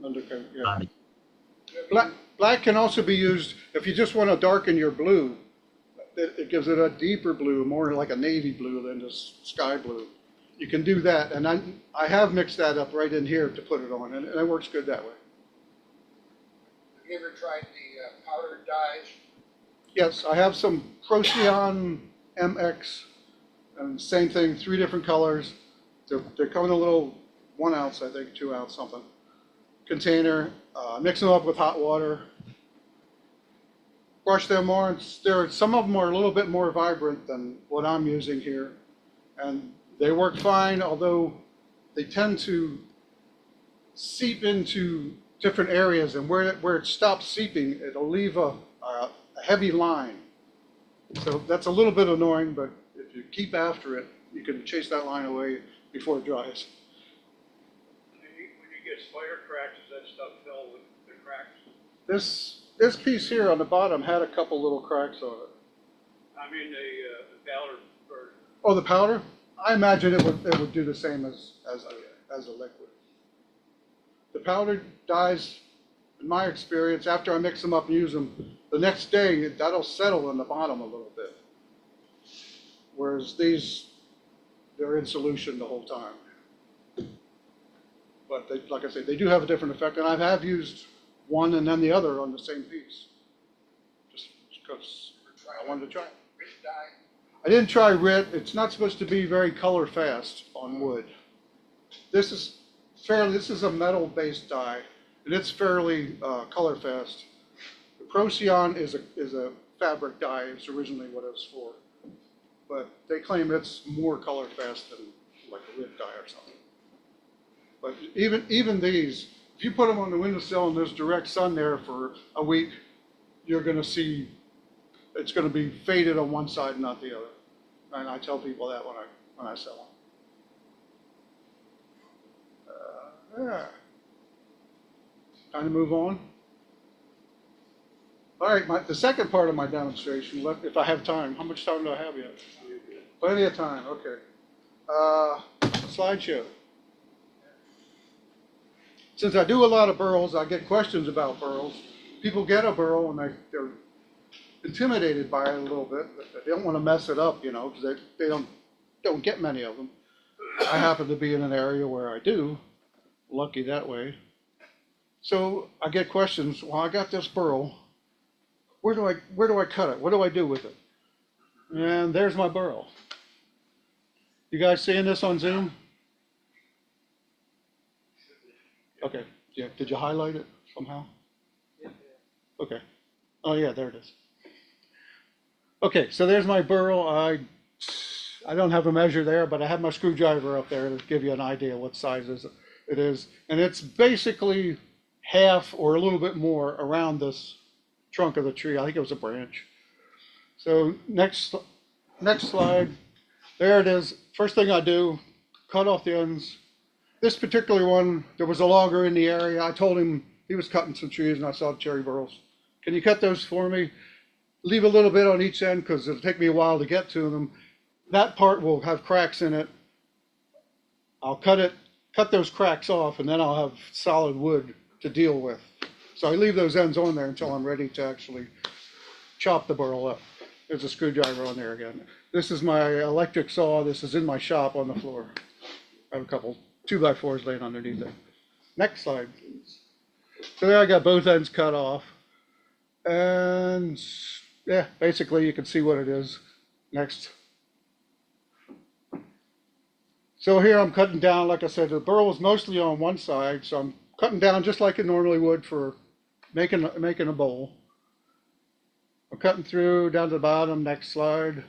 Undercoat, yeah. Black can also be used if you just want to darken your blue. It gives it a deeper blue, more like a navy blue than just sky blue. You can do that, and I have mixed that up right in here to put it on, and it works good that way. Have you ever tried the powdered dyes? Yes, I have some Procyon MX, and same thing, 3 different colors. They come in a little 1 ounce, I think, 2 ounce something, container. Mix them up with hot water. Brush them on. Some of them are a little bit more vibrant than what I'm using here, and they work fine, although they tend to seep into different areas, and where it stops seeping, it'll leave a heavy line. So that's a little bit annoying, but if you keep after it, you can chase that line away before it dries. When you get spider cracks, does that stuff fill with the cracks? This piece here on the bottom had a couple little cracks on it. I mean, the powder version. Oh, the powder? I imagine it would do the same as a liquid. The powder dyes, in my experience, after I mix them up and use them, the next day that'll settle in the bottom a little bit. Whereas these, they're in solution the whole time. But they, like I say, they do have a different effect, and I have used one and then the other on the same piece, just because I wanted to try it. Which dye? I didn't try RIT. It's not supposed to be very color fast on wood. This is a metal-based dye, and it's fairly color fast. The Procyon is a fabric dye. It's originally what it was for, but they claim it's more color fast than like a RIT dye or something. But even these, if you put them on the windowsill and there's direct sun there for a week, you're going to see it's going to be faded on one side and not the other. And I tell people that when I sell them. Yeah. Time to move on. All right, the second part of my demonstration, if I have time. How much time do I have yet? Plenty of time, okay. Slideshow. Since I do a lot of burls, I get questions about burls. People get a burl and they're intimidated by it a little bit. But they don't want to mess it up, you know, because they don't get many of them. I happen to be in an area where I do. Lucky that way. So I get questions. Well, I got this burl. Where do I cut it? What do I do with it? And there's my burl. You guys seeing this on Zoom? Okay. Yeah. Did you highlight it somehow? Okay. Oh yeah, there it is. Okay, so there's my burl. I don't have a measure there, but I have my screwdriver up there to give you an idea what size it is. And it's basically half or a little bit more around this trunk of the tree. I think it was a branch. So next slide. There it is. First thing I do, cut off the ends. This particular one, there was a logger in the area. I told him he was cutting some trees and I saw cherry burls. Can you cut those for me? Leave a little bit on each end because it'll take me a while to get to them. That part will have cracks in it. I'll cut those cracks off, and then I'll have solid wood to deal with. So I leave those ends on there until I'm ready to actually chop the burl up. There's a screwdriver on there again. This is my electric saw. This is in my shop on the floor. I have a couple 2x4s laying underneath it. Next slide, please. So there I got both ends cut off. And yeah, basically you can see what it is. Next. So here I'm cutting down, like I said, the burl is mostly on one side, so I'm cutting down just like it normally would for making a bowl. I'm cutting through down to the bottom. Next slide.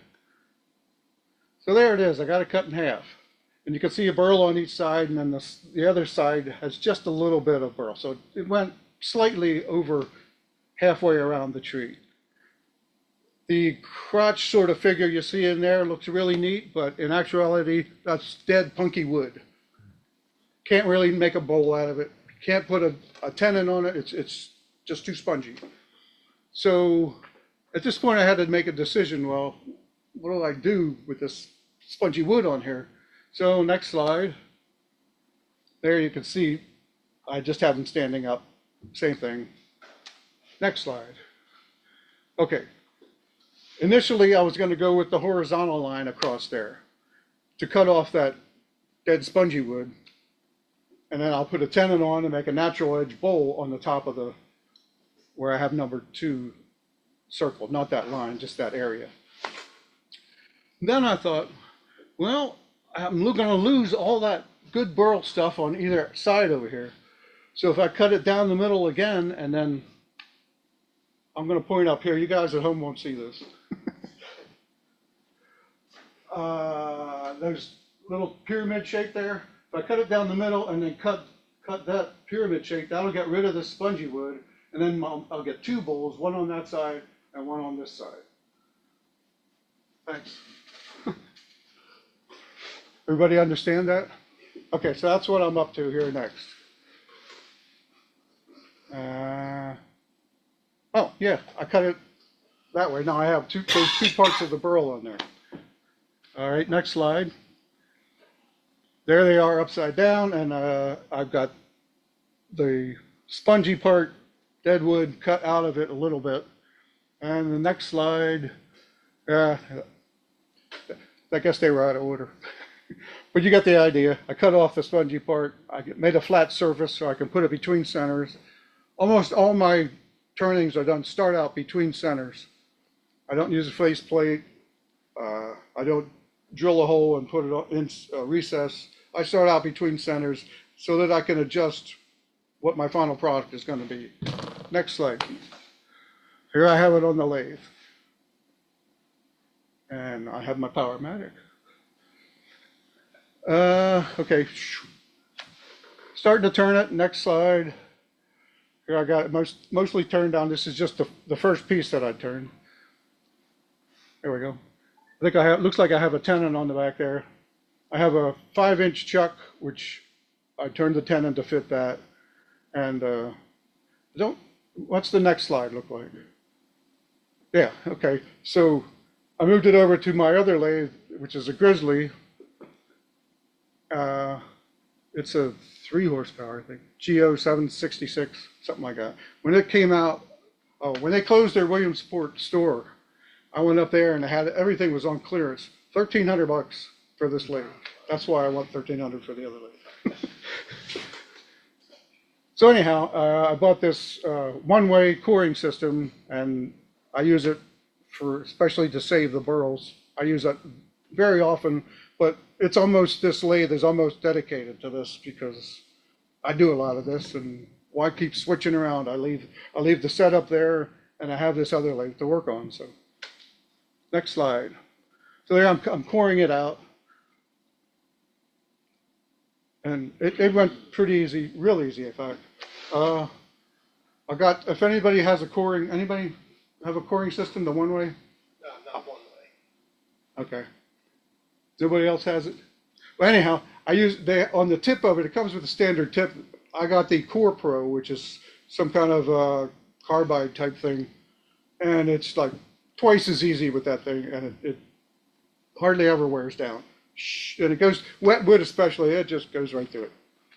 So there it is. I got it cut in half. And you can see a burl on each side, and then the other side has just a little bit of burl. So it went slightly over halfway around the tree. The crotch sort of figure you see in there looks really neat, but in actuality, that's dead punky wood. Can't really make a bowl out of it. Can't put a tenon on it. It's just too spongy. So at this point, I had to make a decision. Well, what do I do with this spongy wood on here. So next slide. There you can see, I just have them standing up. Same thing. Next slide. Okay. Initially, I was going to go with the horizontal line across there to cut off that dead spongy wood. And then I'll put a tenon on and make a natural edge bowl on the top of the, where I have number 2 circled, not that line, just that area. Then I thought, well, I'm going to lose all that good burl stuff on either side over here. So if I cut it down the middle again, and then I'm going to point up here, you guys at home won't see this. There's a little pyramid shape there. If I cut it down the middle and then cut that pyramid shape, that'll get rid of the spongy wood, and then I'll get 2 bowls, one on that side and one on this side. Thanks. Everybody understand that? Okay, so that's what I'm up to here next. Oh, yeah, I cut it that way. Now I have those 2 parts of the burl on there. All right, next slide. There they are upside down, and I've got the spongy part, dead wood, cut out of it a little bit. And the next slide, I guess they were out of order. But you get the idea. I cut off the spongy part. I made a flat surface so I can put it between centers. Almost all my turnings are done start out between centers. I don't use a face plate. I don't drill a hole and put it in a recess. I start out between centers so that I can adjust what my final product is going to be. Next slide. Here I have it on the lathe. And I have my Powermatic. Okay. Starting to turn it. Next slide. Here I got it mostly turned down. This is just the first piece that I turned. There we go. I think I have, looks like I have a tenon on the back there. I have a 5-inch chuck, which I turned the tenon to fit that. And what's the next slide look like? Yeah, okay. So I moved it over to my other lathe, which is a Grizzly. It's a 3 horsepower, I think, GO 766, something like that. When it came out, when they closed their Williamsport store, I went up there and everything was on clearance. $1,300 for this lathe. That's why I want $1,300 for the other lathe. So anyhow, I bought this one-way coring system, and I use it especially to save the burls. I use it very often, but this lathe is almost dedicated to this because I do a lot of this, and why keep switching around? I leave the setup there, and I have this other lathe to work on. So next slide. So there I'm coring it out, and it went pretty easy, real easy in fact. If anybody has anybody have a coring system, the one way? No, not one way. Okay. Nobody else has it? Well, anyhow, on the tip of it, it comes with a standard tip. I got the Core Pro, which is some kind of carbide type thing. And it's like twice as easy with that thing, and it hardly ever wears down. And it goes, wet wood especially, it just goes right through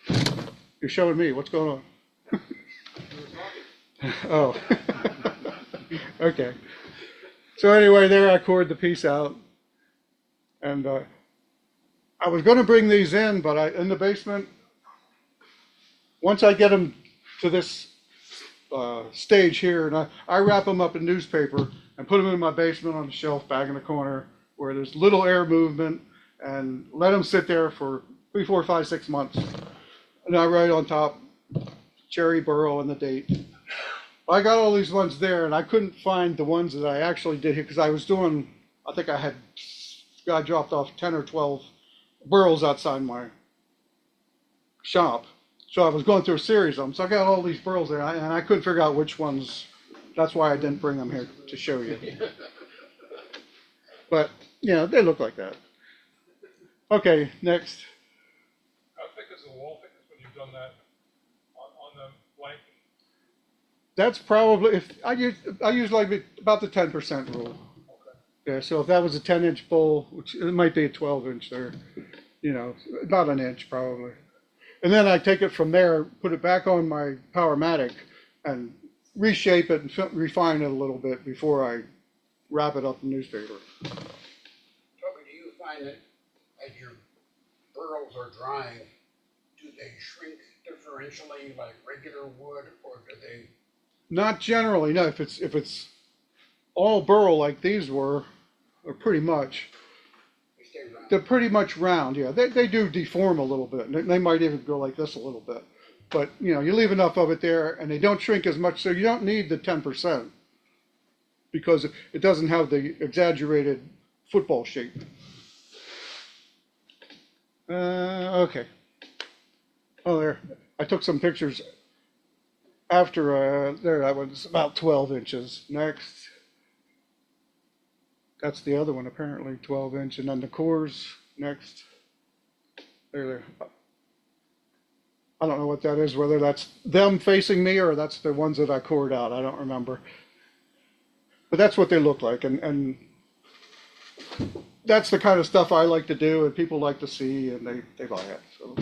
it. You're showing me, what's going on? Oh. Okay. So anyway, there I cored the piece out. And I was going to bring these in, but in the basement, once I get them to this stage here, and I wrap them up in newspaper and put them in my basement on the shelf back in the corner where there's little air movement, and let them sit there for 3, 4, 5, 6 months. And I write on top, cherry burl and the date. I got all these ones there, and I couldn't find the ones that I actually did here because I was doing, I think I dropped off 10 or 12 burls outside my shop. So I was going through a series of them. So I got all these burls there, and I couldn't figure out which ones. That's why I didn't bring them here to show you. But, they look like that. Okay, next. How thick is the wall thickness when you've done that on the blank? That's probably, I use like about the 10% rule. Yeah, so if that was a 10-inch bowl, which it might be a 12-inch there, you know, about an inch probably. And then I take it from there, put it back on my Powermatic and reshape it and refine it a little bit before I wrap it up in newspaper. Toby, do you find that as your burls are drying, do they shrink differentially like regular wood, or do they? Not generally, no. If it's all burl like these were, or pretty much, They stay round? they're pretty much round. Yeah, they do deform a little bit. They might even go like this a little bit. But you know, you leave enough of it there, and they don't shrink as much, so you don't need the 10% because it doesn't have the exaggerated football shape. Okay. Oh, there. I took some pictures after there. That one's about 12 inches. Next. That's the other one, apparently 12-inch, and then the cores next. There. I don't know what that is, whether that's them facing me or that's the ones that I cored out. I don't remember. But that's what they look like, and that's the kind of stuff I like to do, and people like to see, and they buy it. So.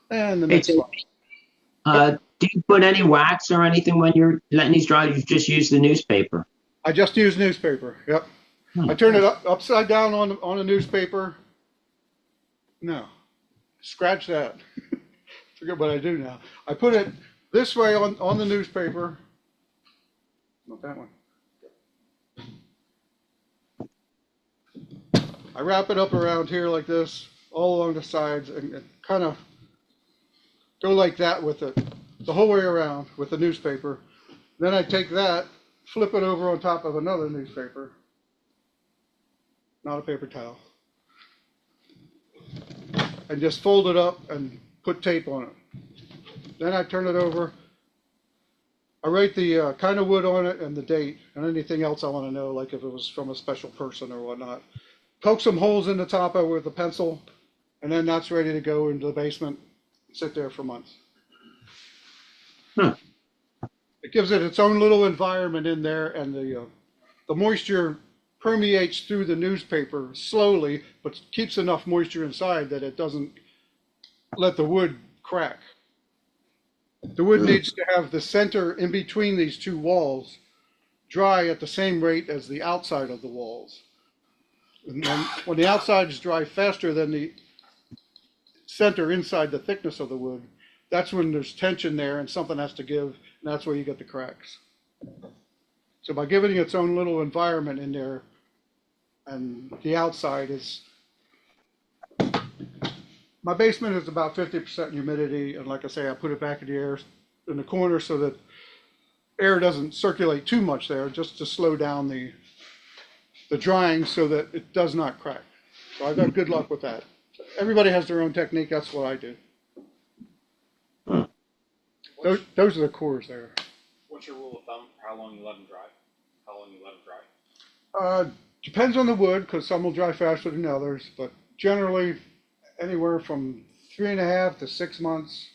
And the next one. Do you put any wax or anything when you're letting these dry? You just use the newspaper. I just use newspaper. Yep. I turn it upside down on a newspaper. No, scratch that. Forget what I do now. I put it this way on the newspaper. Not that one. I wrap it up around here like this, all along the sides, and kind of go like that with it, the whole way around with the newspaper. Then I take that, flip it over on top of another newspaper, not a paper towel, and just fold it up and put tape on it. Then I turn it over. I write the kind of wood on it and the date and anything else I want to know, like if it was from a special person or whatnot. Poke some holes in the top of it with a pencil, and then that's ready to go into the basement, sit there for months. It gives it its own little environment in there, and the moisture permeates through the newspaper slowly, but keeps enough moisture inside that it doesn't let the wood crack. The wood needs to have the center in between these two walls dry at the same rate as the outside of the walls. And when the outside is dry faster than the center inside the thickness of the wood, that's when there's tension there and something has to give, and that's where you get the cracks. So by giving it its own little environment in there, and the outside is, my basement is about 50% humidity, and like I say, I put it back in the air in the corner so that air doesn't circulate too much there, just to slow down the drying so that it does not crack. So I've got good luck with that. Everybody has their own technique. That's what I do. Those are the cores there. What's your rule of thumb for how long you let them dry? How long you let them dry? Depends on the wood, because some will dry faster than others, but generally anywhere from 3.5 to 6 months,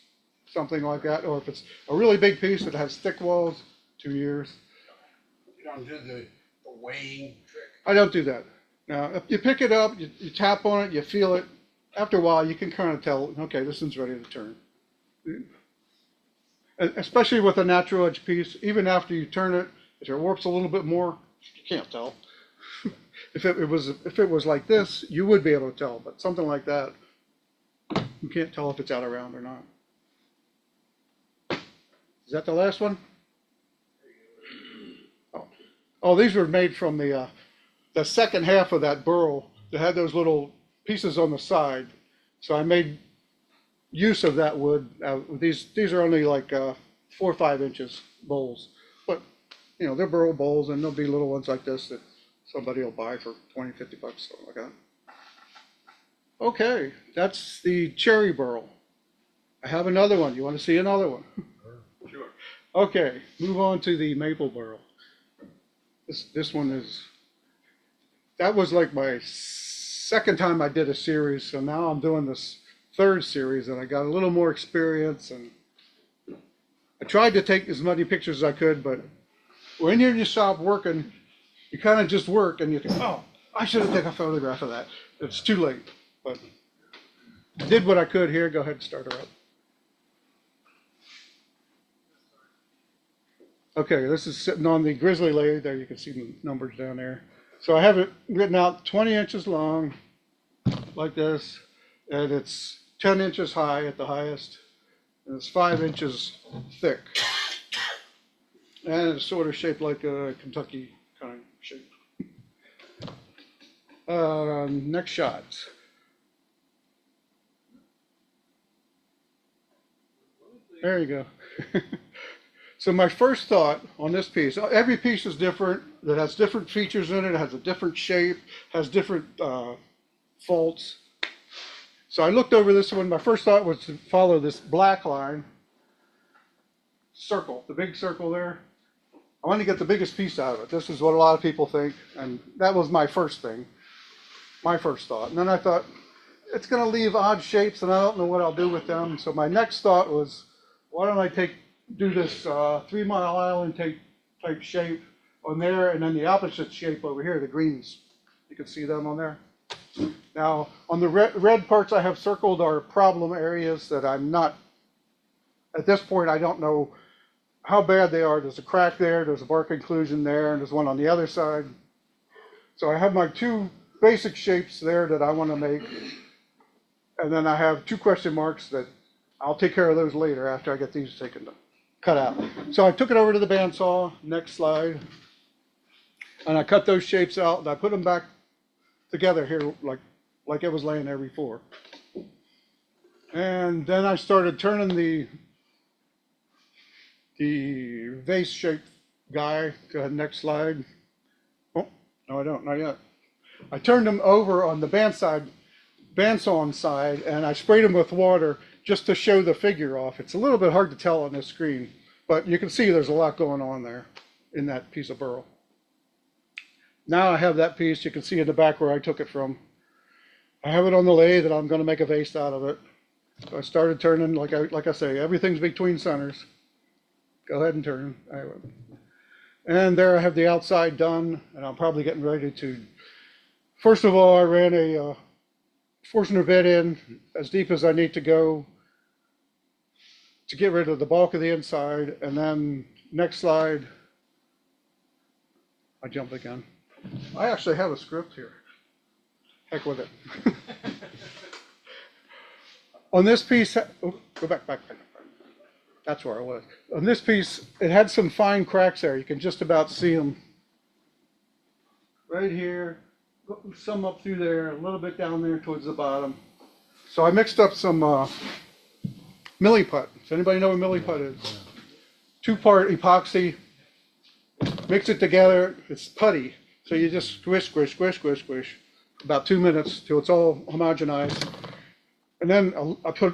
something like that. Or if it's a really big piece that has thick walls, 2 years. You don't do the weighing trick? I don't do that. Now, if you pick it up, you tap on it, you feel it. After a while, you can kind of tell, okay, this one's ready to turn. Especially with a natural edge piece, even after you turn it, if it warps a little bit more, you can't tell. If it was like this, you would be able to tell, but something like that, you can't tell if it's out of round or not. Is that the last one? Oh, these were made from the second half of that burl that had those little pieces on the side. So I made use of that wood. These are only like 4 or 5 inches bowls, but you know, they're burl bowls, and there'll be little ones like this that somebody will buy for 20, 50 bucks, something like that. Okay, that's the cherry burl. I have another one. You want to see another one? Sure. Okay, move on to the maple burl. This one is, that was like my second time I did a series, so now I'm doing this third series, and I got a little more experience, and I tried to take as many pictures as I could, but when you're in your shop working, you kind of just work and you think, oh, I should have taken a photograph of that. It's too late, but I did what I could here. Go ahead and start her up. Okay, this is sitting on the grizzly lathe. There you can see the numbers down there. So I have it written out 20 inches long, like this, and it's 10 inches high at the highest, and it's 5 inches thick. And it's sort of shaped like a Kentucky kind of shape. Next shot. There you go. So my first thought on this piece, every piece is different, that has different features in it, has a different shape, has different faults. So I looked over this one. My first thought was to follow this black line, circle, the big circle there. I want to get the biggest piece out of it. This is what a lot of people think, and that was my first thing, my first thought. And then I thought, it's going to leave odd shapes, and I don't know what I'll do with them. So my next thought was, why don't I do this 3 Mile Island type shape on there, and then the opposite shape over here, the greens. You can see them on there. Now, on the red parts I have circled are problem areas that I'm not, at this point, I don't know how bad they are. There's a crack there, there's a bark inclusion there, and there's one on the other side. So I have my 2 basic shapes there that I want to make, and then I have 2 question marks that I'll take care of those later after I get these cut out. So I took it over to the bandsaw, next slide, and I cut those shapes out, and I put them back together here like it was laying there before. And then I started turning the vase shaped guy. Go ahead, next slide. Oh, no, I don't, not yet. I turned them over on the bandsaw side, and I sprayed them with water just to show the figure off. It's a little bit hard to tell on this screen, but you can see there's a lot going on there in that piece of burl. Now I have that piece. You can see in the back where I took it from. I have it on the lathe, and I'm going to make a vase out of it. So I started turning, like I say, everything's between centers. Go ahead and turn. And there I have the outside done, and I'm probably getting ready to. First of all, I ran a Forstner bit in as deep as I need to go to get rid of the bulk of the inside. And then next slide, I jumped again. I actually have a script here. Heck with it. On this piece, oh, go back. That's where I was. On this piece, it had some fine cracks there. You can just about see them. Right here, some up through there, a little bit down there towards the bottom. So I mixed up some milliput. Does anybody know what milliput is? 2-part epoxy. Mix it together. It's putty. So you just squish, about 2 minutes till it's all homogenized. And then I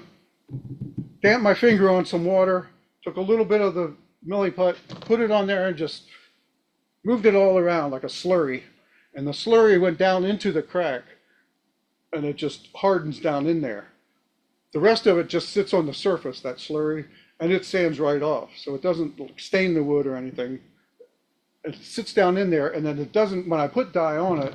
damped my finger on some water, took a little bit of the milliput, put it on there, and just moved it all around like a slurry. And the slurry went down into the crack, and it just hardens down in there. The rest of it just sits on the surface, that slurry, and it sands right off. So it doesn't stain the wood or anything. It sits down in there, and then it doesn't, when I put dye on it,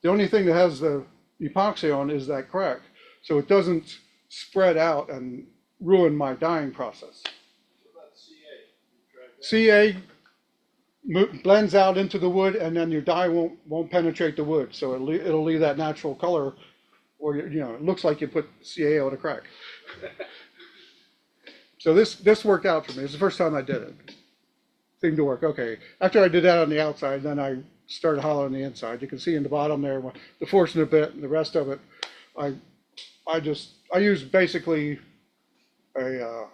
the only thing that has the epoxy on is that crack. So it doesn't spread out and ruin my dyeing process. What about CA? CA blends out into the wood, and then your dye won't penetrate the wood. So it'll leave that natural color, or it looks like you put CA on a crack. So this worked out for me. It's the first time I did it. Seemed to work. Okay. After I did that on the outside, then I started hollowing the inside. You can see in the bottom there the Forstner bit, and the rest of it, I used basically a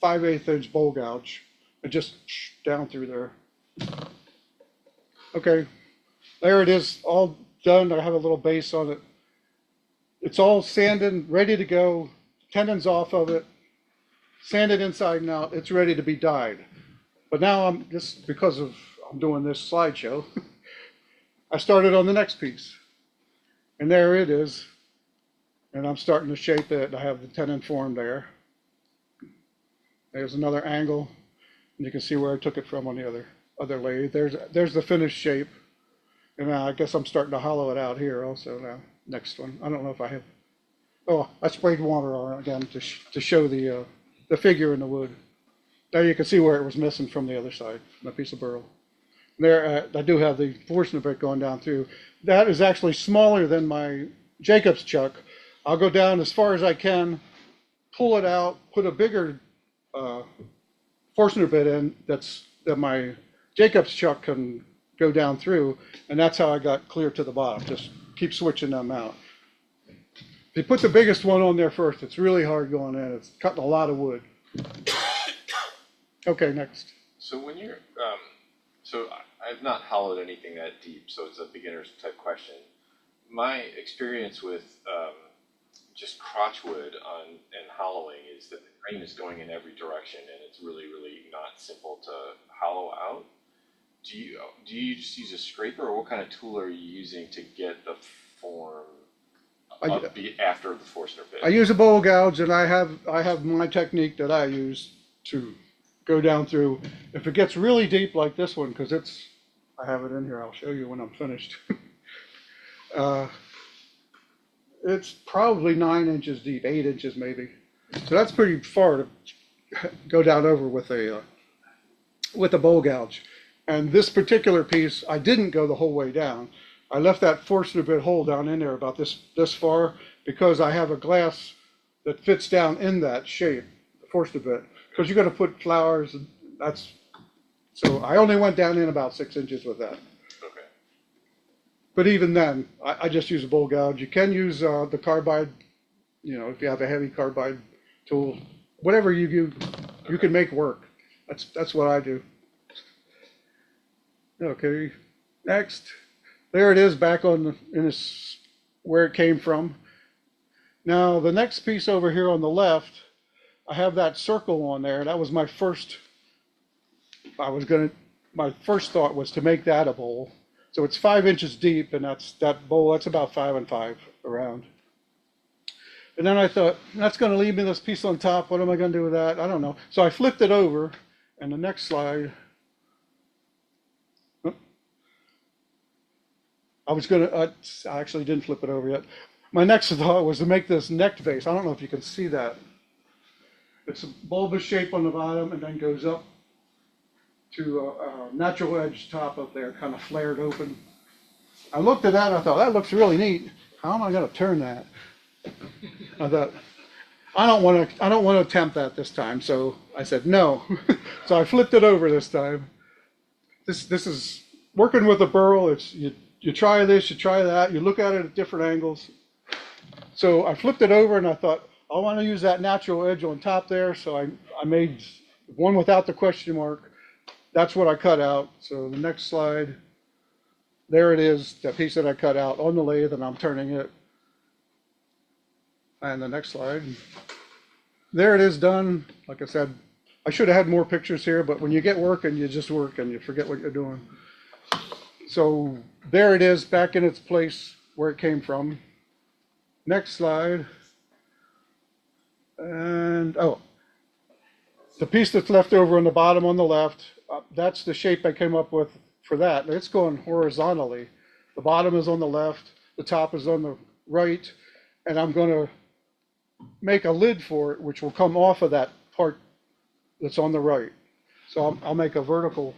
5/8 inch bowl gouge and just down through there. Okay, there it is, all done. I have a little base on it. It's all sanded, ready to go. Tendons off of it, sanded inside and out. It's ready to be dyed. But now I'm just because I'm doing this slideshow. I started on the next piece, and there it is. And I'm starting to shape it. I have the tenon formed there. There's another angle, and you can see where I took it from on the other lathe. There's the finished shape. And I guess I'm starting to hollow it out here also now. Next one. I don't know if I have. Oh, I sprayed water on it again to show the figure in the wood. There you can see where it was missing from the other side, my piece of burl. There, I do have the forstner bit going down through. That is actually smaller than my Jacob's chuck. I'll go down as far as I can, pull it out, put a bigger forstner bit in that my Jacob's chuck can go down through, and that's how I got clear to the bottom. Just keep switching them out. If you put the biggest one on there first, it's really hard going in. It's cutting a lot of wood. Okay, next. So when you're, I've not hollowed anything that deep, so it's a beginner's type question. My experience with just crotchwood and hollowing is that the grain is going in every direction, and it's really, really not simple to hollow out. Do you just use a scraper, or what kind of tool are you using to get the form after the forstner bit? I use a bowl gouge, and I have my technique that I use to go down through. If it gets really deep like this one, because I have it in here, I'll show you when I'm finished. It's probably 9 inches deep, 8 inches maybe. So that's pretty far to go down over with a bowl gouge. And this particular piece, I didn't go the whole way down. I left that forstner bit hole down in there about this far, because I have a glass that fits down in that shape, the forstner bit. Because you're going to put flowers, and so I only went down in about 6 inches with that. Okay. But even then, I just use a bowl gouge. You can use the carbide, if you have a heavy carbide tool, whatever you can make work. That's what I do. Okay, next. There it is back in where it came from. Now the next piece over here on the left, I have that circle on there. That was my first. My first thought was to make that a bowl. So it's 5 inches deep, and that bowl. That's about 5 and 5 around. And then I thought, that's going to leave me this piece on top. What am I going to do with that? I don't know. So I flipped it over, and the next slide. I actually didn't flip it over yet. My next thought was to make this neck vase. I don't know if you can see that. It's a bulbous shape on the bottom and then goes up to a natural edge top up there, kind of flared open. I looked at that and I thought, that looks really neat. How am I going to turn that? I thought, I don't want to attempt that this time. So I said no. So I flipped it over this time. This is working with a burl. It's you try this, you try that, you look at it at different angles. So I flipped it over and I thought, I want to use that natural edge on top there. So I made one without the question mark. That's what I cut out. So the next slide, there it is, that piece that I cut out on the lathe, and I'm turning it. And the next slide, there it is done. Like I said, I should have had more pictures here, but when you get working, you just work and you forget what you're doing. So there it is, back in its place where it came from. Next slide. And, the piece that's left over on the bottom on the left, that's the shape I came up with for that. It's going horizontally. The bottom is on the left, the top is on the right, and I'm going to make a lid for it, which will come off of that part that's on the right. So I'll make a vertical.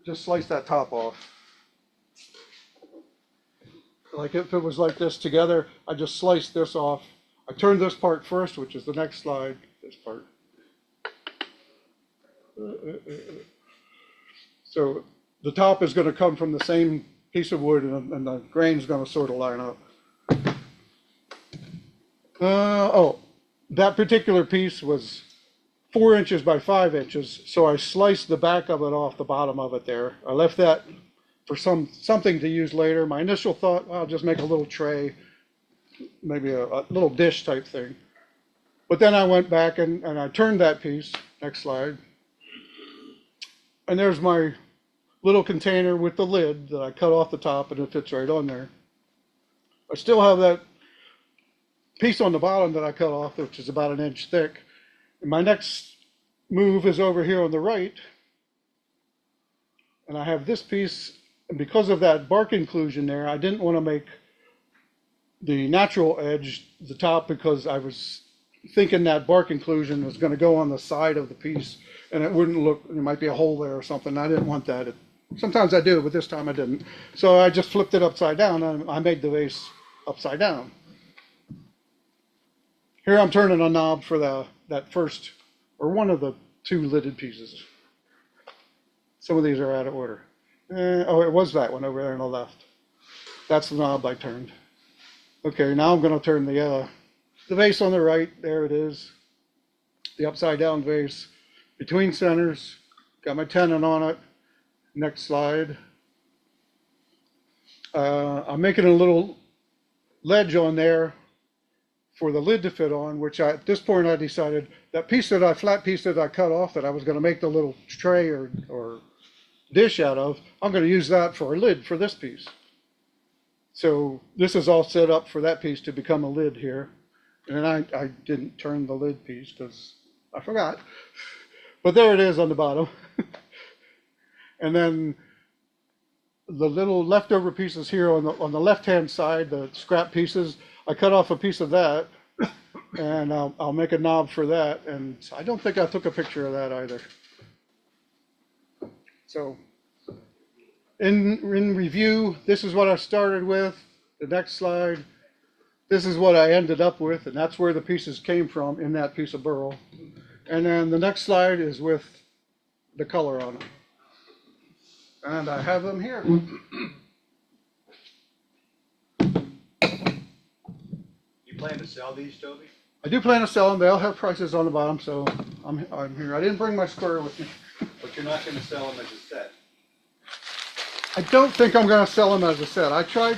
Just slice that top off. Like if it was like this together, I just sliced this off. I turned this part first, which is the next slide, this part. So the top is going to come from the same piece of wood, and the grain is going to sort of line up. That particular piece was 4 inches by 5 inches, so I sliced the back of it off the bottom of it there. I left that for something to use later. My initial thought, I'll just make a little tray, maybe a little dish type thing. But then I went back and I turned that piece, next slide, and there's my little container with the lid that I cut off the top, and it fits right on there. I still have that piece on the bottom that I cut off, which is about 1 inch thick. And my next move is over here on the right. And I have this piece, and because of that bark inclusion there, I didn't want to make the natural edge the top because I was thinking that bark inclusion was going to go on the side of the piece and it wouldn't look, there might be a hole there or something. I didn't want that. Sometimes I do, but this time I didn't. So I just flipped it upside down and I made the vase upside down. Here I'm turning a knob for that first, or one of the two lidded pieces. Some of these are out of order. Oh, it was that one over there on the left. That's the knob I turned. Okay, now I'm going to turn the vase on the right. There it is. The upside down vase. Between centers. Got my tenon on it. Next slide. I'm making a little ledge on there for the lid to fit on, which at this point I decided that flat piece that I cut off that I was going to make the little tray or dish out of, I'm going to use that for a lid for this piece. So this is all set up for that piece to become a lid here. And I didn't turn the lid piece because I forgot. But there it is on the bottom. And then the little leftover pieces here on the left-hand side, the scrap pieces, I cut off a piece of that. And I'll make a knob for that. And I don't think I took a picture of that either. So in review, this is what I started with. The next slide, this is what I ended up with, and that's where the pieces came from in that piece of burl. And then the next slide is with the color on them. And I have them here. You plan to sell these, Toby? I do plan to sell them. They'll have prices on the bottom, so I'm here. I didn't bring my square with me. But you're not going to sell them as a set. I don't think I'm going to sell them as a set. I tried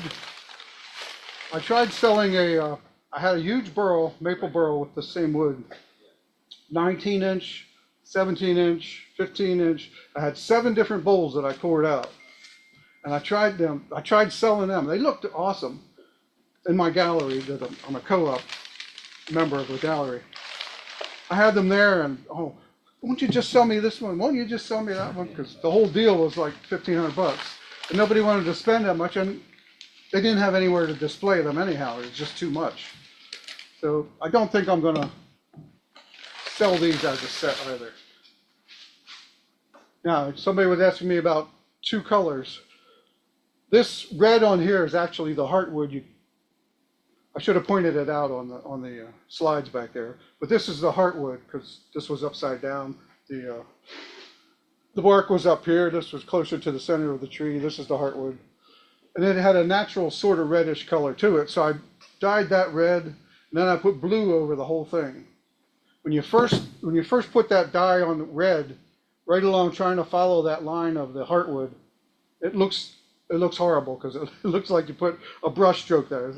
selling I had a huge burl, maple burl with the same wood. 19-inch, 17-inch, 15-inch. I had 7 different bowls that I poured out. And I tried them. I tried selling them. They looked awesome in my gallery. I'm a co-op member of the gallery. I had them there and, oh, won't you just sell me this one? Won't you just sell me that one? Because the whole deal was like $1,500. And nobody wanted to spend that much. And they didn't have anywhere to display them anyhow. It was just too much. So I don't think I'm going to sell these as a set either. Now, somebody was asking me about 2 colors. This red on here is actually the heartwood. I should have pointed it out on the slides back there. But this is the heartwood because this was upside down. The bark was up here. This was closer to the center of the tree. This is the heartwood. And it had a natural sort of reddish color to it. So I dyed that red, and then I put blue over the whole thing. When you first put that dye on red, right along trying to follow that line of the heartwood, it looks horrible because it looks like you put a brush stroke there.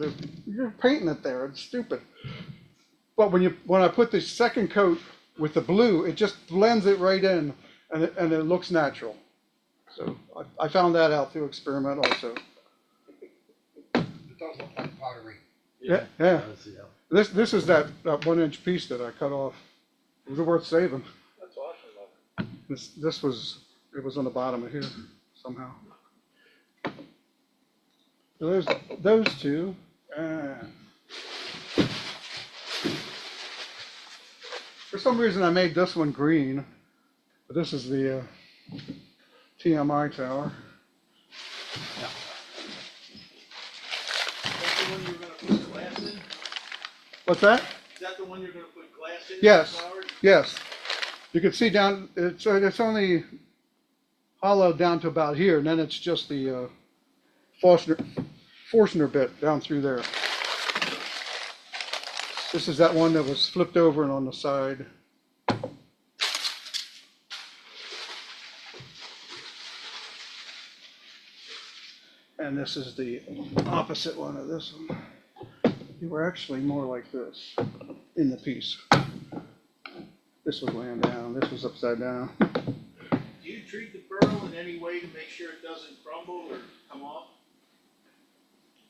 You're painting it there. It's stupid. But when I put the second coat with the blue, it just blends it right in, and it looks natural. So I found that out through experiment also. It does look like pottery. Yeah. This is that 1-inch piece that I cut off. It was worth saving. That's awesome. It was on the bottom of here somehow. So there's those 2. For some reason I made this one green, but this is the TMI tower. Is that the one you're going to put glass in? What's that? Is that the one you're going to put glass in? Yes. Yes. You can see down. It's only hollowed down to about here, and then it's just the Forstner bit down through there. This is that one that was flipped over and on the side. And this is the opposite one of this one. They were actually more like this in the piece. This was laying down, this was upside down. Do you treat the burl in any way to make sure it doesn't crumble or come off?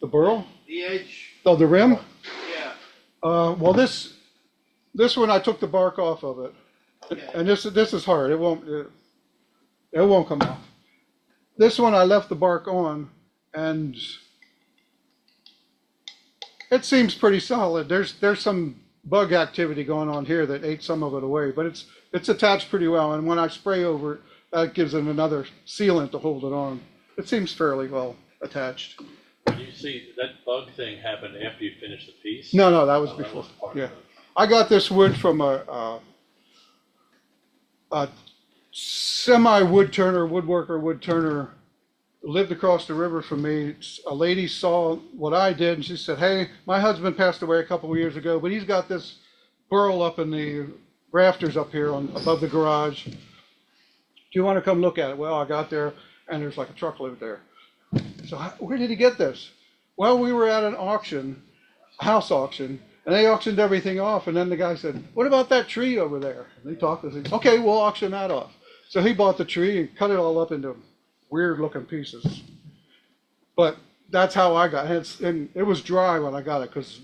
The burl? The edge? Oh, the rim? Yeah. Well, this one I took the bark off of it, Okay. and this is hard. It won't come off. this one I left the bark on, and it seems pretty solid. There's some bug activity going on here that ate some of it away, but it's attached pretty well. And when I spray over it, that gives it another sealant to hold it on. It seems fairly well attached. You see, that bug thing happened after you finished the piece? No, that was Oh, that before. was part of Yeah, it. I got this wood from a semi-woodturner, woodworker, woodturner, lived across the river from me. A lady saw what I did, and she said, "Hey, my husband passed away a couple of years ago, but he's got this burl up in the rafters up here above the garage. Do you want to come look at it?" Well, I got there, and there's like a truckload there. So where did he get this? Well, we were at an auction, a house auction, and they auctioned everything off. And then the guy said, "What about that tree over there?" And they talked and said, "Okay, we'll auction that off." So he bought the tree and cut it all up into weird looking pieces. But that's how I got it. And it was dry when I got it, because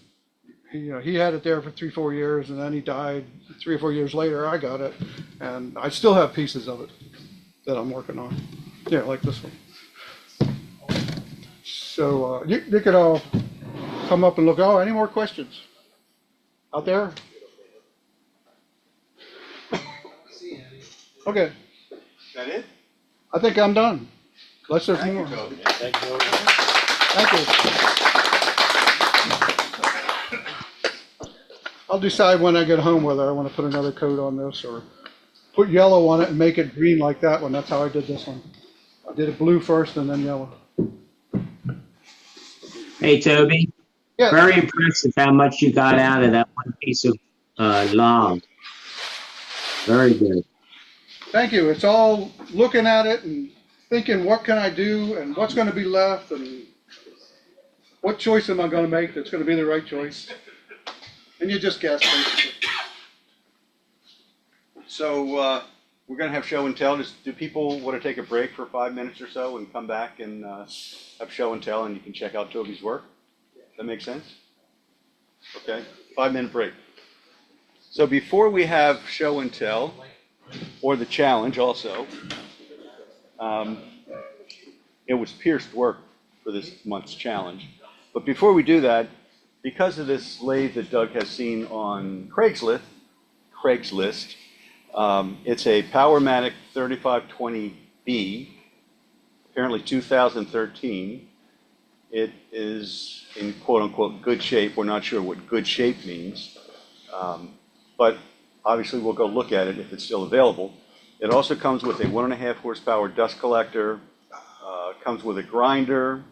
he had it there for 3-4 years, and then he died 3 or 4 years later. I got it, and I still have pieces of it that I'm working on. Yeah, like this one. So you could all come up and look. Oh, any more questions out there? Okay, Is that it? I think I'm done. Unless there's more. Toby. Thank you. Thank you. I'll decide when I get home whether I want to put another coat on this or put yellow on it and make it green like that one. That's how I did this one. I did it blue first and then yellow. Hey, Toby. Yeah. Very impressive how much you got out of that one piece of log. Very good. Thank you. It's all looking at it and thinking, what can I do and what's going to be left and what choice am I going to make that's going to be the right choice? And you just guess, basically. So we're going to have show and tell. Do people want to take a break for 5 minutes or so and come back and have show and tell, and you can check out Toby's work? That make sense? Okay, 5-minute break. So before we have show and tell, or the challenge also, it was pierced work for this month's challenge. But before we do that, because of this lathe that Doug has seen on Craigslist, it's a Powermatic 3520B, apparently 2013. It is in quote-unquote good shape. We're not sure what good shape means, but obviously we'll go look at it if it's still available. It also comes with a 1.5 horsepower dust collector, comes with a grinder,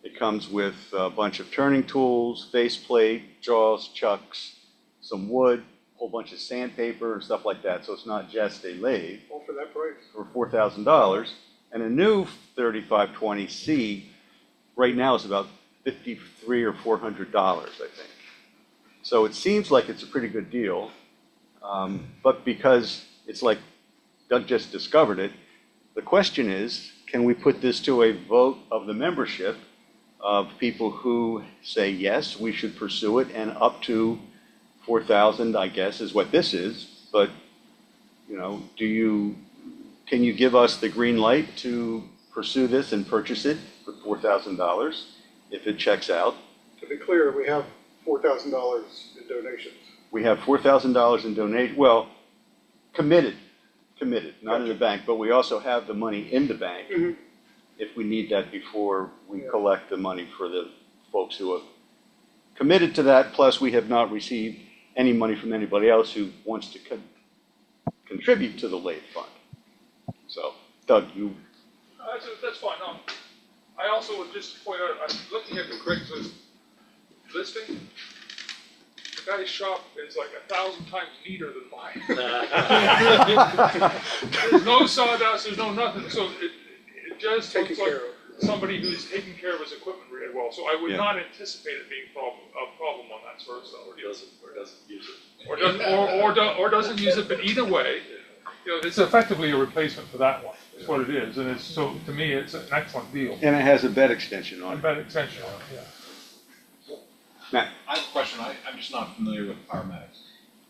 it comes with a bunch of turning tools, faceplate, jaws, chucks, some wood, a whole bunch of sandpaper and stuff like that. So it's not just a lathe. All for that price. For $4,000. And a new 3520C right now is about $53 or $400, I think. So it seems like it's a pretty good deal. But because it's like Doug just discovered it, the question is, can we put this to a vote of the membership of people who say, yes, we should pursue it, and up to 4,000, I guess, is what this is. But, you know, can you give us the green light to pursue this and purchase it for $4,000 if it checks out? To be clear, we have $4,000 in donations. We have $4,000 in donation, well, committed, not in the bank, but we also have the money in the bank if we need that before we collect the money for the folks who have committed to that. Plus, we have not received any money from anybody else who wants to contribute to the lathe fund. So, Doug, you... That's fine. I also would just point out, I'm looking at the Craigslist listing. The guy's shop is like 1,000 times neater than mine. There's no sawdust, there's no nothing, so it just looks like somebody who's taking care of his equipment really well. So I would not anticipate it being a problem on that sort of stuff. Doesn't use it. Or doesn't use it, but either way, you know, it's effectively a replacement for that one. That's what it is, and it's so to me, it's an excellent deal. And it has a bed extension on it. A bed extension on it, yeah. Matt. I have a question. I'm just not familiar with Powermatics.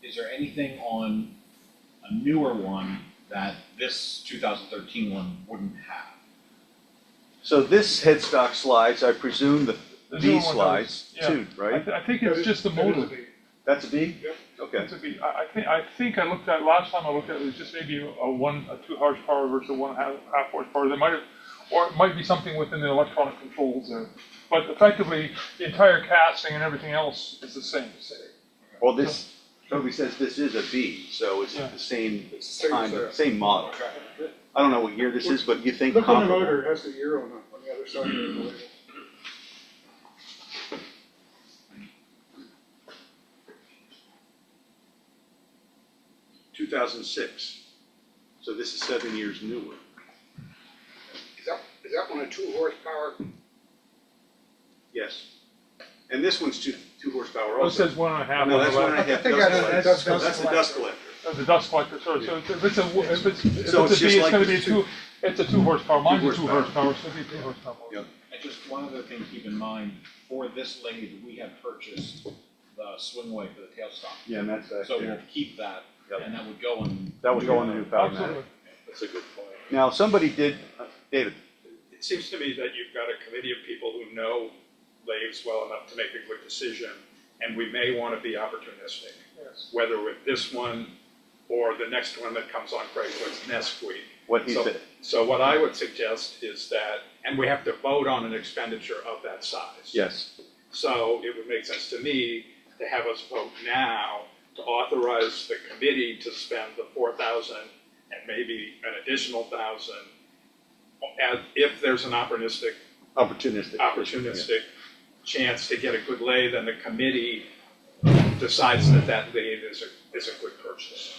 Is there anything on a newer one that this 2013 one wouldn't have? So this headstock slides, I presume the There's B no one slides does. too, right? I think it's just the motor. That's a B? Okay. It's a B. I think I looked at, last time I looked at it, was just maybe a 2 horsepower versus a 1.5 horsepower. They might have, or it might be something within the electronic controls there. But effectively, the entire casting and everything else is the same. Well, this, Toby says this is a B, so it's the same kind of, same model. I don't know what year this is, but you think Look on the comparable. motor, it has the year on the other side of the label. 2006. So this is 7 years newer. Is that one a 2 horsepower? Yes. And this one's two horsepower Oh, it also. says 1.5. No, that's on the 1.5 left. dust think collector. that's That's a dust collector. That's a dust collector. So if it's a B, So it's it's just like going to be the a 2. It's a 2 horsepower. Mine's a 2 horsepower. horsepower, so it'll be a 2 horsepower. Yep. And just one other thing to keep in mind, for this lathe, we have purchased the swingway for the tailstock. Yeah, and that's back So there. we'll keep that, and that would go on. That would go on the new Powermatic. Absolutely. That's a good point. Now, somebody did, David, It seems to me that you've got a committee of people who know lathes well enough to make a good decision, and we may want to be opportunistic. Yes. Whether with this one or the next one that comes on Craigslist next week. what he So- said. So what I would suggest is that, and we have to vote on an expenditure of that size. Yes. So it would make sense to me to have us vote now to authorize the committee to spend the 4,000 and maybe an additional 1,000 if there's an opportunistic chance to get a good lathe, and the committee decides that that lathe is a good purchase.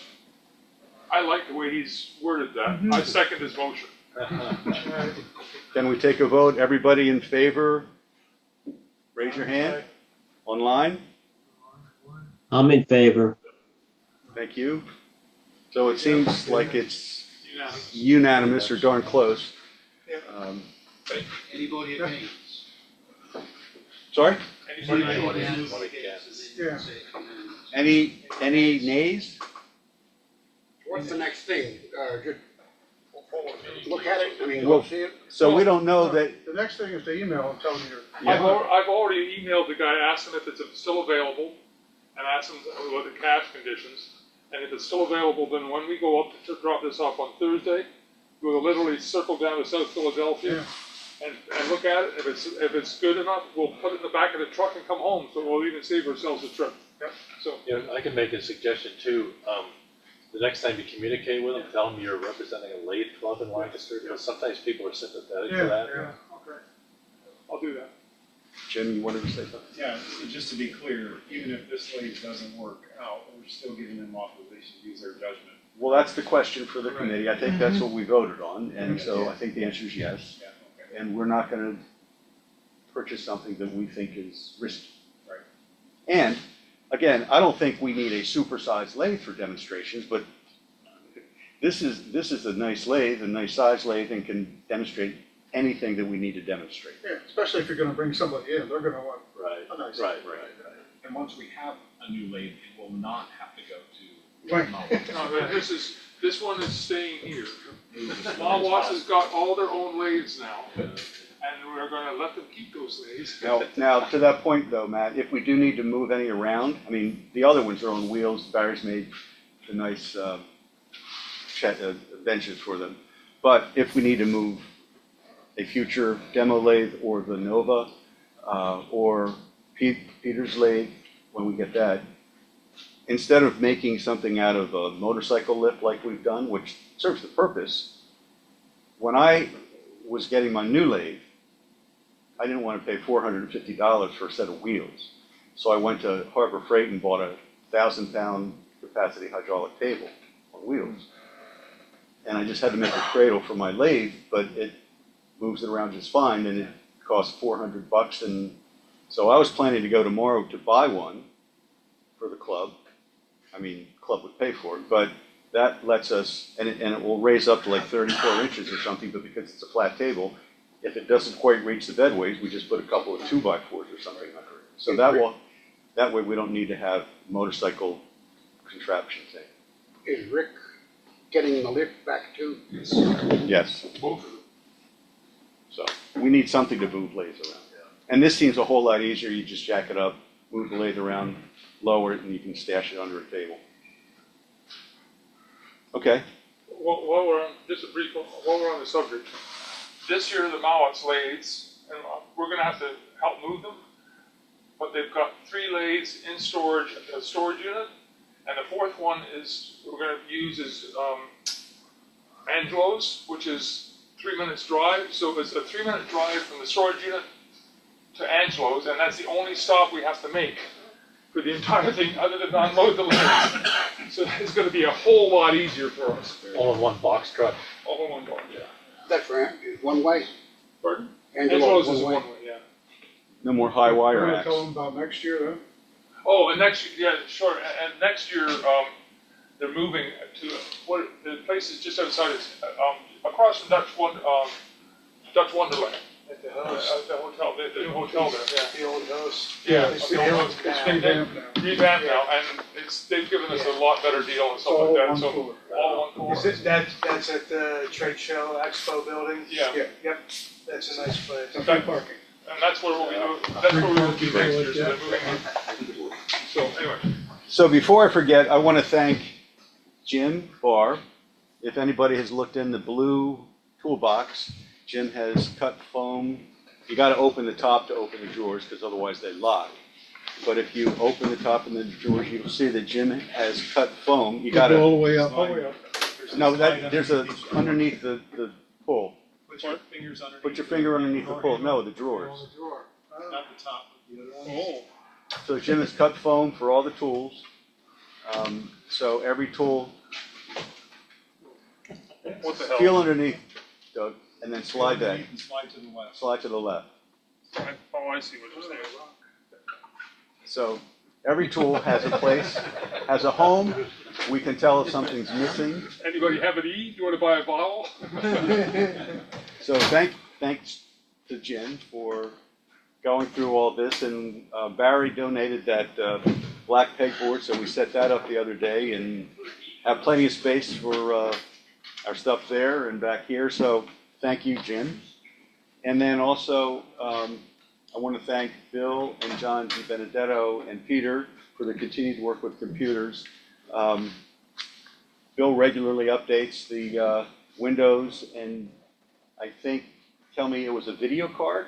I like the way he's worded that. I second his motion. Can we take a vote? Everybody in favor? Raise your hand. Online? I'm in favor. Thank you. So it seems like it's Unanimous. unanimous or darn close. Anybody against? Sorry? Anybody? Yeah. Any nays? What's the next thing? Just look at it, I mean, Well, see it? So we don't know that, The next thing is to email and tell me you're. I've already emailed the guy, asked him if it's still available, and asked him what the cash conditions. And if it's still available, then when we go up to drop this off on Thursday, we'll literally circle down to South Philadelphia and look at it. If it's good enough, we'll put it in the back of the truck and come home. So we'll even save ourselves a trip. So You know, I can make a suggestion too. The next time you communicate with them, tell them you're representing a lathe club in Lancaster, because sometimes people are sympathetic to that. okay, I'll do that. Jim, you wanted to say something? Yeah, so just to be clear, even if this lathe doesn't work out, we're still giving them authorization to use their judgment. Well, that's the question for the committee. I think that's what we voted on, and so I think the answer is yes. Yeah, okay. And we're not gonna purchase something that we think is risky. Right. And, again, I don't think we need a supersized lathe for demonstrations, but this is a nice lathe, a nice size lathe, and can demonstrate anything that we need to demonstrate. Yeah, especially if you're gonna bring somebody in, they're gonna want Right, a nice. right. And once we have a new lathe, it will not have to go to. Right. No, this one is staying here. Small Watts has got all their own lathes now, and we're going to let them keep those lathes. Now, to that point though, Matt, if we do need to move any around, I mean, the other ones are on wheels, Barry's made the nice benches for them. But if we need to move a future demo lathe or the Nova, or Peter's lathe, when we get that, instead of making something out of a motorcycle lift like we've done, which serves the purpose, when I was getting my new lathe, I didn't want to pay $450 for a set of wheels. So I went to Harbor Freight and bought a 1,000-pound capacity hydraulic table on wheels. And I just had to make a cradle for my lathe, but it moves it around just fine, and it cost $400. And so I was planning to go tomorrow to buy one for the club. I mean, club would pay for it, but that lets us, and it will raise up to like 34 inches or something, but because it's a flat table, if it doesn't quite reach the bedways, we just put a couple of 2x4s or something under it. So that way we don't need to have motorcycle contraptions in. Is Rick getting the lift back too? Yes. Both of them. So. we need something to move lathes around. And this seems a whole lot easier. You just jack it up, move the lathe around, lower it, and you can stash it under a table. Okay. While we're on, just a brief, while we're on the subject, this year the Mowat's lathes, and we're gonna have to help move them, but they've got 3 lathes in storage, a storage unit, and the 4th one is, we're gonna use is, Angelo's, which is 3 minutes drive, so it's a 3-minute drive from the storage unit to Angelo's, and that's the only stop we have to make for the entire thing, other than unload the lathes. So it's gonna be a whole lot easier for us. All in one box truck. All in one bar, yeah. That's right, one way. Pardon? Angelo's Angelo's is one way. one way, yeah. No more high wire We're gonna racks. tell them about next year, though. Oh, and next year, yeah, sure. And next year, they're moving to what the place is just outside of across from Dutch Wonderland. At the house. The hotel, the new hotel there. Yeah. The old house. Yeah, It's the old- revamped It's revamped now. revamped now, and they've given us a lot better deal and stuff like that. So all one floor. Is it, that's at the trade show expo building? Yeah. Yep, that's a nice place. It's free parking. And that's where we'll be doing. That's where we will be next year. So they're moving. So anyway. So before I forget, I want to thank Jim Barr. If anybody has looked in the blue toolbox, Jim has cut foam. You got to open the top to open the drawers because otherwise they lock. But if you open the top and the drawers, you'll see that Jim has cut foam. You got All to, the way up. no, there's a, underneath the pull. Put your fingers underneath. Put your finger underneath the pull. No, the drawers. Not the top. The other one. Oh. So Jim has cut foam for all the tools. So every tool, What the hell? feel underneath, Doug, and then slide that. You can slide to the left. Slide to the left. Oh, I see what you're saying. So every tool has a place, has a home. We can tell if something's missing. Anybody have an E? You want to buy a bottle? So thanks to Jen for going through all this. And Barry donated that black pegboard, so we set that up the other day and have plenty of space for our stuff there and back here. So thank you, Jen. And then also, I want to thank Bill and John DiBenedetto and Peter for the continued work with computers. Bill regularly updates the Windows, and I think, tell me, it was a video card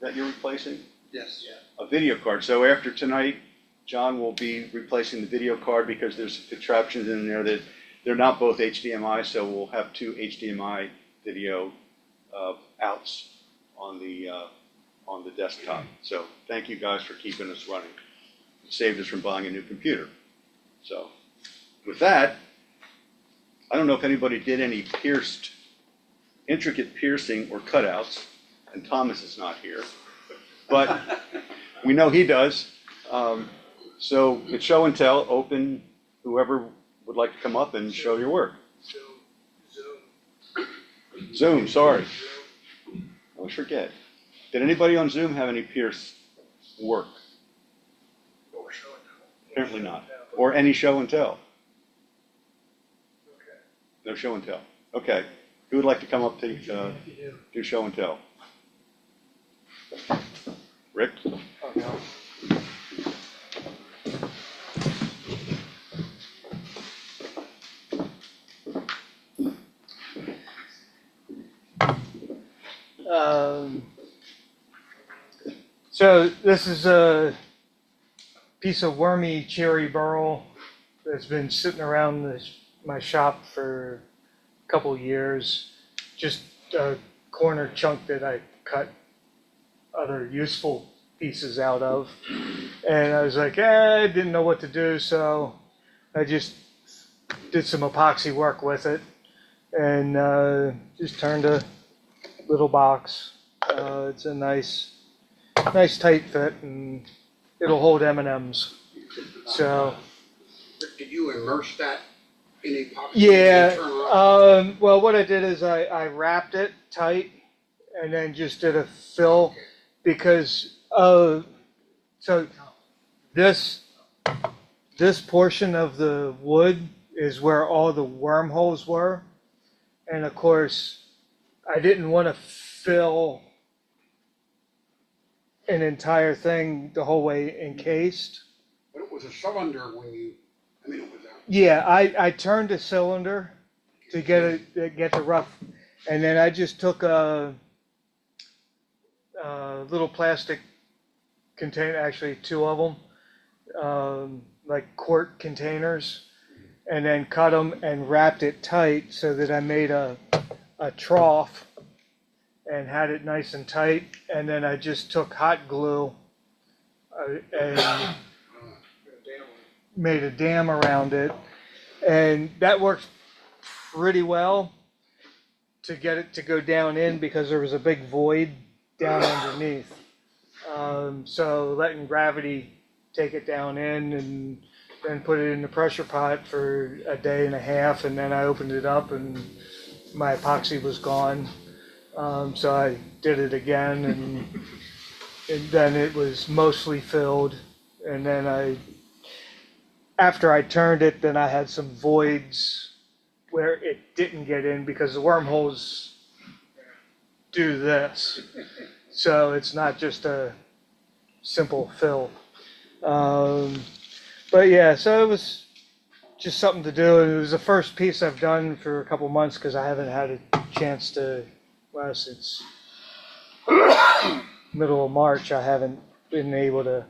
that you're replacing? Yes. A video card. So after tonight, John will be replacing the video card because there's contraptions in there that they're not both HDMI, so we'll have 2 HDMI video outs on the desktop. So thank you guys for keeping us running. It saved us from buying a new computer. So with that, I don't know if anybody did any intricate piercing or cutouts, and Thomas is not here, but we know he does. So it's show and tell, open, whoever would like to come up and show your work. Zoom, sorry. I always forget. Did anybody on Zoom have any pierced work? Apparently not. Or any show and tell? No show and tell. Okay. Who would like to come up to do show and tell? Rick? So this is a piece of wormy cherry burl that's been sitting around my shop for a couple years. Just a corner chunk that I cut other useful pieces out of. And I was like, I didn't know what to do, so I just did some epoxy work with it and just turned a little box. It's a nice tight fit, and it'll hold M&Ms. So Did you immerse that in epoxy? yeah, and turn around? well, what I did is I wrapped it tight and then just did a fill because so this portion of the wood is where all the wormholes were, and of course I didn't want to fill an entire thing the whole way encased. But it was a cylinder when you, I mean, it was a, Yeah, I turned the cylinder to get the rough, and then I just took a little plastic container, actually two of them, like quart containers, and then cut them and wrapped it tight so that I made a trough and had it nice and tight. And then I just took hot glue and made a dam around it. And that worked pretty well to get it to go down in because there was a big void down underneath. So letting gravity take it down in and then put it in the pressure pot for a day and a half, and then I opened it up and my epoxy was gone. So I did it again, and then it was mostly filled. And then after I turned it, then I had some voids where it didn't get in because the wormholes do this. So it's not just a simple fill. But yeah, so it was just something to do. And it was the first piece I've done for a couple months because I haven't had a chance to, well, since middle of March, I haven't been able to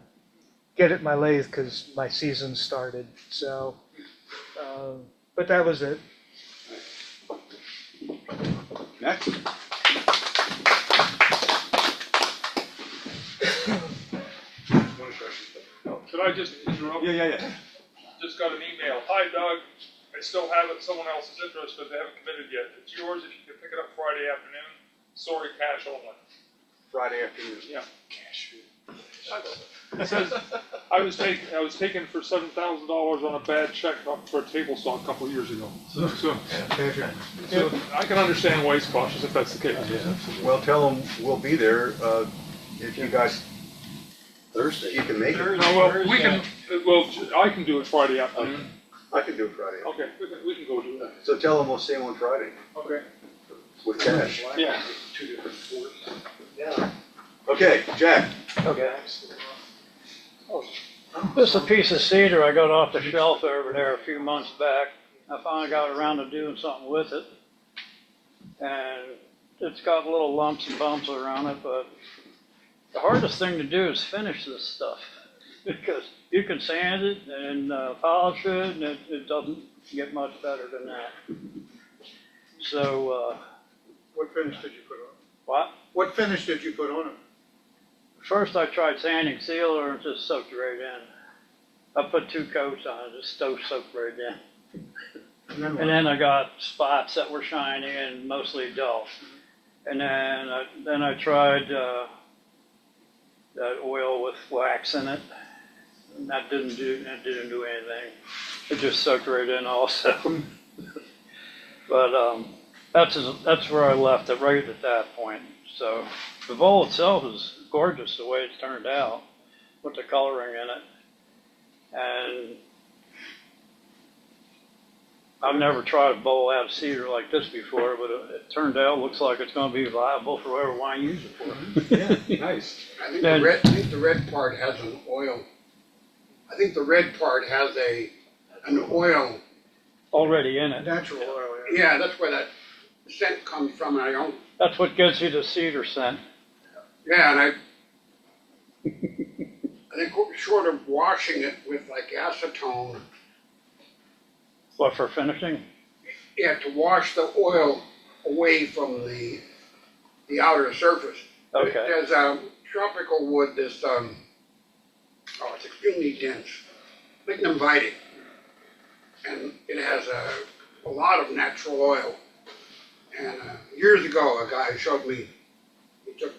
get it my lathe because my season started. So, but that was it. Next. Could I just interrupt? Yeah. Just got an email. Hi, Doug. I still have it. Someone else is interested. They haven't committed yet. It's yours if you can pick it up Friday afternoon. Sorry, cash only. Friday afternoon. Yeah. Cash. It says I was taken for $7,000 on a bad check for a table saw a couple of years ago. So I can understand why he's cautious if that's the case. Well, tell them we'll be there if you guys. Thursday. You can make it. No, well, we can. Well, I can do it Friday afternoon. I can do it Friday. Okay, we can go do that. So tell them we'll see them on Friday Okay. with cash. Yeah. Two different forks. Yeah. Okay, Jack. Okay. This is a piece of cedar I got off the shelf over there a few months back. I finally got around to doing something with it. And it's got little lumps and bumps around it, but the hardest thing to do is finish this stuff because you can sand it and polish it, and it doesn't get much better than that. So, What finish did you put on? what? What finish did you put on it? First I tried sanding sealer and just soaked right in. I put 2 coats on it, just soaked right in. And then I got spots that were shiny and mostly dull. And then I tried that oil with wax in it. And that didn't do anything. It just soaked right in also. But that's where I left it, right at that point. So the bowl itself is gorgeous the way it's turned out with the coloring in it. And I've never tried a bowl out of cedar like this before, but it turned out, looks like it's going to be viable for whoever want to use it for. Yeah, nice. I think the red part has an oil. I think the red part has an oil. Already in it. Natural oil. Yeah, that's where that scent comes from. And I don't. That's what gives you the cedar scent. Yeah, and I think short of washing it with like acetone. What, for finishing? Yeah, to wash the oil away from the outer surface. Okay. There's tropical wood. This it's extremely dense, lignin inviting, and it has a lot of natural oil. And years ago, a guy showed me he took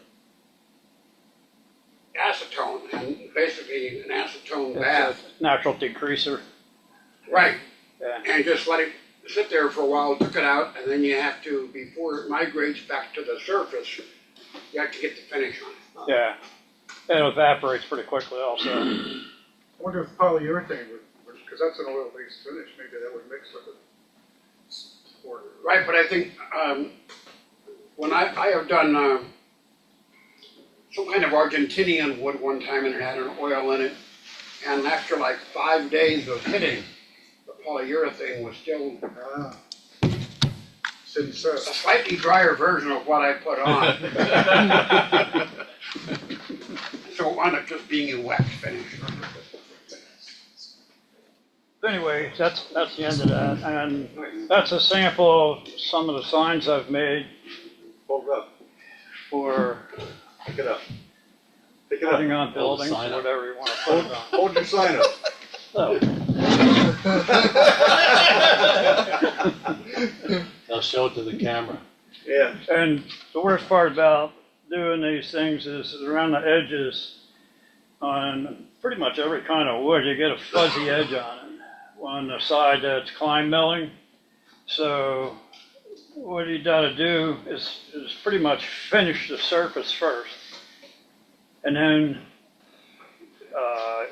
acetone and basically an acetone bath. It's a natural degreaser. Right. Yeah. And just let it sit there for a while, took it out, and then you have to, before it migrates back to the surface, you have to get the finish on it. Yeah. And it evaporates pretty quickly also. I wonder if polyurethane would, because that's an oil-based finish, maybe that would mix with it. Right, but I think when I have done some kind of Argentinian wood one time and it had an oil in it. And after like 5 days of hitting, the polyurethane was still a slightly drier version of what I put on. So it wound up just being a wax finish. Anyway, that's the end of that, and that's a sample of some of the signs I've made Hold it up. for Pick it up. Pick it up. putting on buildings, sign up. whatever you want to put it on. Hold your sign up. So, I'll show it to the camera. Yeah. and the worst part about doing these things is around the edges on pretty much every kind of wood, you get a fuzzy edge on it on the side that's climb milling. So what you gotta do is pretty much finish the surface first. And then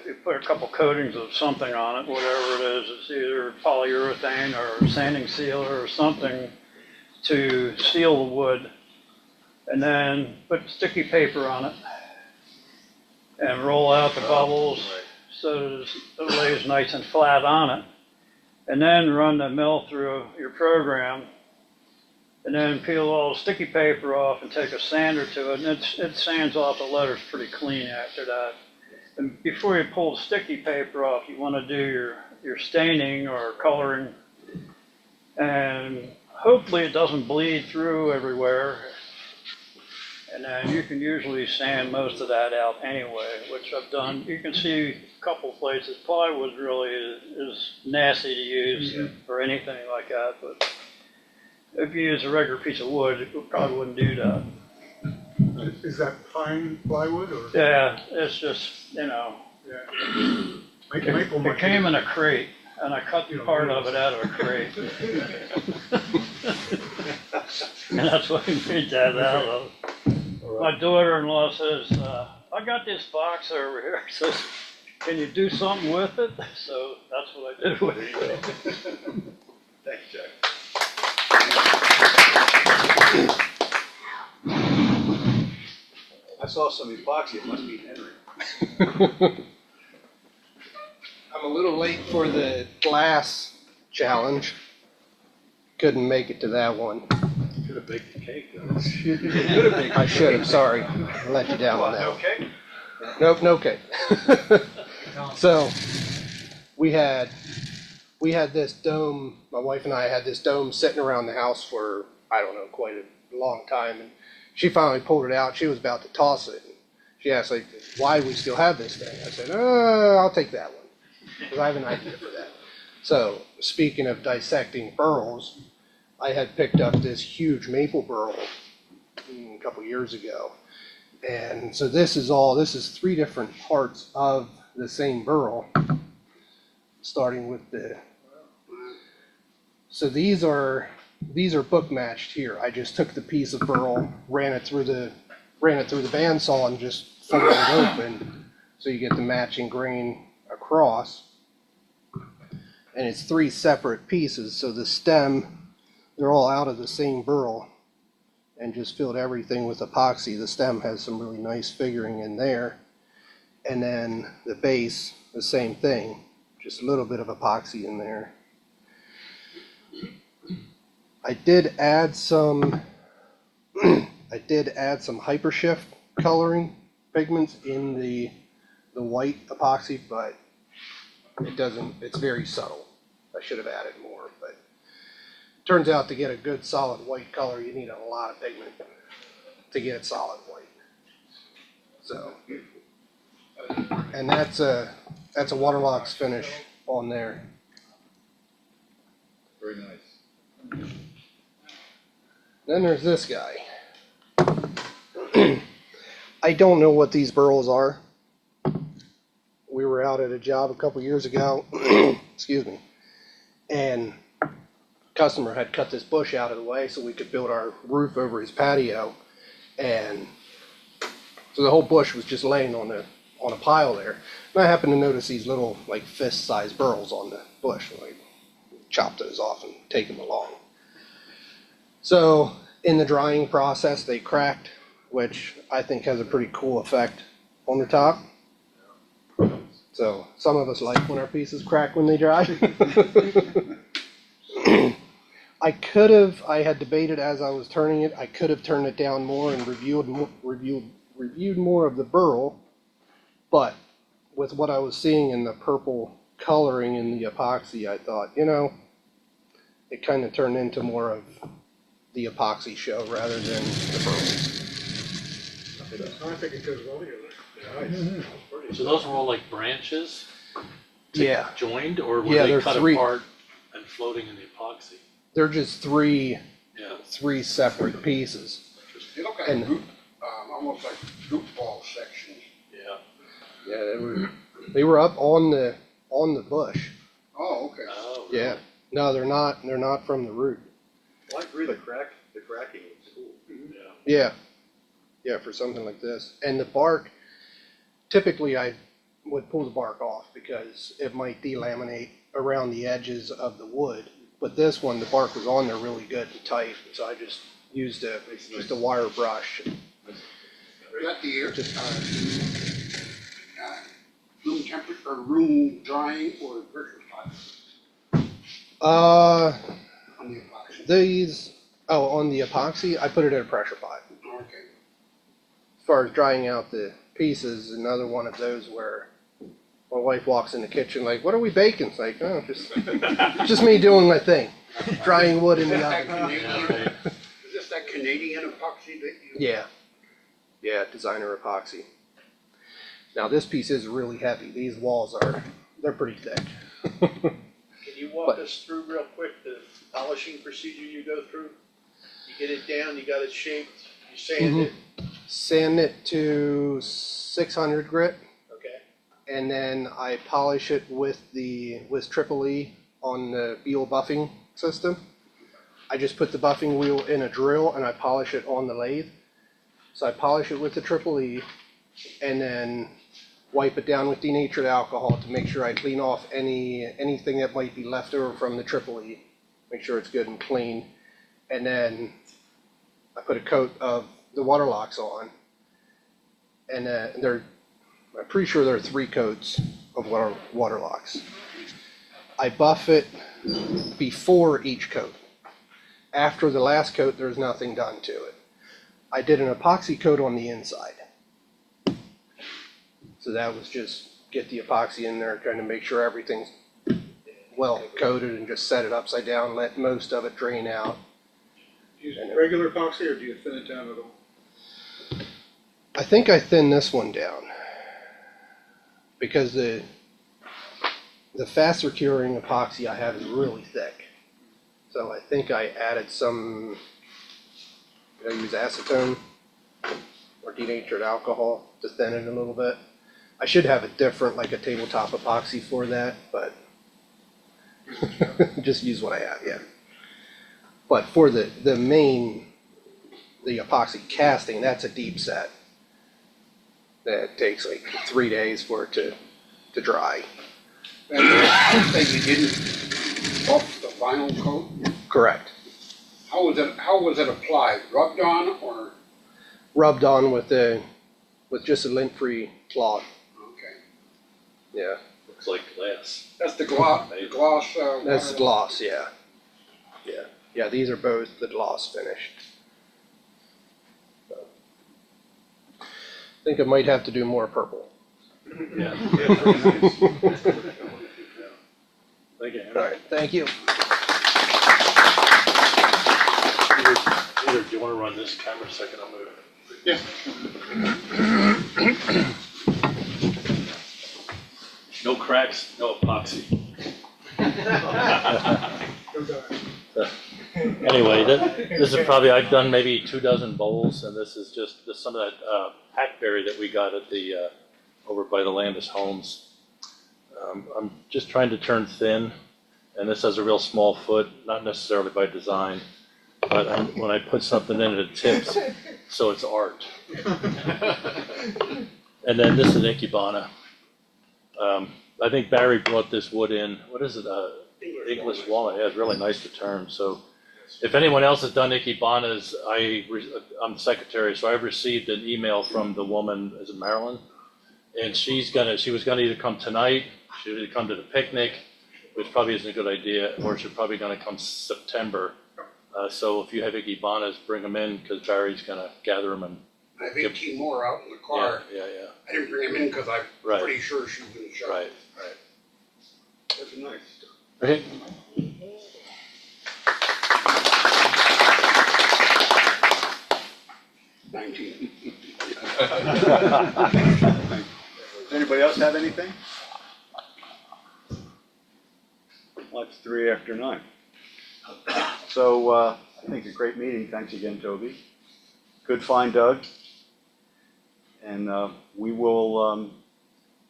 you put a couple coatings of something on it, whatever it is. It's either polyurethane or sanding sealer or something to seal the wood. And then put sticky paper on it and roll out the bubbles so it lays nice and flat on it. And then run the mill through your program and then peel all the sticky paper off and take a sander to it, and it sands off the letters pretty clean after that. And before you pull the sticky paper off, you want to do your staining or coloring, and hopefully it doesn't bleed through everywhere. And then you can usually sand most of that out anyway, which I've done. You can see a couple places. Plywood really is nasty to use for anything like that, but if you use a regular piece of wood, it probably wouldn't do that. Is that pine plywood or? Yeah, it's just, you know, it came in a crate, and I cut part of it out of a crate. And that's what we made that out of. My daughter-in-law says, I got this box over here, says, can you do something with it? So that's what I did with it. Thanks, Jack. I saw some epoxy. It must be Henry. I'm a little late for the glass challenge. Couldn't make it to that one. Should have baked the cake, though. I should have, sorry. I let you down on that. No cake? Nope, no cake. So, we had this dome, my wife and I had this dome sitting around the house for, I don't know, quite a long time. And she finally pulled it out. She was about to toss it. She asked, like, why do we still have this thing? I said, I'll take that one, because I have an idea for that. So, speaking of dissecting burls, I had picked up this huge maple burl a couple years ago. And so this is 3 different parts of the same burl, starting with so these are book matched here. I just took the piece of burl, ran it through the bandsaw and just folded it open so you get the matching grain across. And it's 3 separate pieces, so the stem, they're all out of the same burl, and just filled everything with epoxy. The stem has some really nice figuring in there. And then the base, the same thing, just a little bit of epoxy in there. I did add some hypershift coloring pigments in the white epoxy, but it's very subtle. I should have added more, but turns out to get a good solid white color, you need a lot of pigment to get solid white. So, and that's a Waterlox finish on there. Very nice. Then there's this guy. I don't know what these burls are. We were out at a job a couple years ago, excuse me, and customer had cut this bush out of the way so we could build our roof over his patio, and so the whole bush was just laying on a pile there. And I happened to notice these little, like, fist-sized burls on the bush. Like, chop those off and take them along. So in the drying process, they cracked which I think has a pretty cool effect on the top. So some of us like when our pieces crack when they dry. I had debated as I was turning it, I could have turned it down more and reviewed more of the burl, but with what I was seeing in the purple coloring in the epoxy, I thought, it kind of turned into more of the epoxy show rather than the burls. I think it goes well together. So those were all like branches? Yeah. Joined, or were Yeah, they they're cut three. apart and floating in the epoxy? They're just three Yeah. separate pieces. They look like And- root, almost like root ball sections. Yeah. Yeah, they were up on the bush. Oh, okay. Oh, Yeah. No, they're not. They're not from the root. Well, I agree, the cracking was cool. yeah. Yeah. Yeah, for something like this. And the bark, typically I would pull the bark off because it might delaminate around the edges of the wood. But this one, the bark was on there really good and tight, so I just used just a wire brush. Is that the air, room temperature, or room drying, or pressure type on the epoxy? On the epoxy, I put it in a pressure pot. Okay. As far as drying out the pieces, another one of those where my wife walks in the kitchen like, "What are we baking?" It's like, "Oh, just me doing my thing, drying wood in the oven." Is this that Canadian epoxy that you? Yeah, designer epoxy. Now this piece is really heavy. These walls they're pretty thick. Can you walk us through real quick the polishing procedure you go through? You get it down, you got it shaped, you sand it. Sand it to 600 grit. Okay. And then I polish it with Triple E on the Beal buffing system. I just put the buffing wheel in a drill and I polish it on the lathe. So I polish it with the Triple E and then wipe it down with denatured alcohol to make sure I clean off anything that might be left over from the Triple E. Make sure it's good and clean. And then I put a coat of the water locks on. And I'm pretty sure there are 3 coats of water locks. I buff it before each coat. After the last coat, there's nothing done to it. I did an epoxy coat on the inside. So that was just get the epoxy in there, kind of make sure everything's well coated and just set it upside down, let most of it drain out. Do you use regular epoxy or do you thin it down at all? I think I thinned this one down because the faster curing epoxy I have is really thick. So I think I added some, did I use acetone or denatured alcohol to thin it a little bit? I should have a different, like a tabletop epoxy for that, but just use what I have, yeah. But for the epoxy casting, that's a deep set. That takes like 3 days for it to dry. That you didn't buff the vinyl coat? Correct. How was it applied? Rubbed on or? Rubbed on with just a lint-free cloth. Okay. Yeah. Looks like glass. That's the gloss. That's the gloss. Yeah. Yeah. Yeah. These are both the gloss finished. So. I think I might have to do more purple. Yeah. Thank you. All right. Thank you. Peter, do you want to run this camera a second? I'll move it. Yeah. No cracks, no epoxy. Anyway, this is probably, I've done maybe 24 bowls, and this is just some of that hackberry that we got at the over by the Landis homes. I'm just trying to turn thin, and this has a real small foot, not necessarily by design, but when I put something in it tips, so it's art. And then this is an Ikebana. I think Barry brought this wood in. What is it? English walnut. Yeah, it's really nice to turn. So If anyone else has done Ikebanas, I'm the secretary, so I've received an email from the woman, is it Marilyn? And she was gonna either come tonight, she would either come to the picnic, which probably isn't a good idea, or she's probably gonna come September. So if you have Ikebanas, bring them in, because Barry's gonna gather them and. I have 18 more out in the car. Yeah. I didn't bring them in because I'm Right. pretty sure she was gonna show. Right. That's nice. Okay. Anybody else have anything? Well, it's 9:03. So I think a great meeting. Thanks again, Toby. Good find, Doug. And we will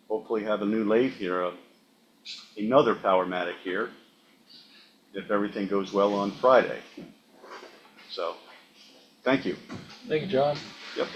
hopefully have a new lathe here, another Powermatic here, if everything goes well on Friday. So, thank you. Thank you, John. Yep.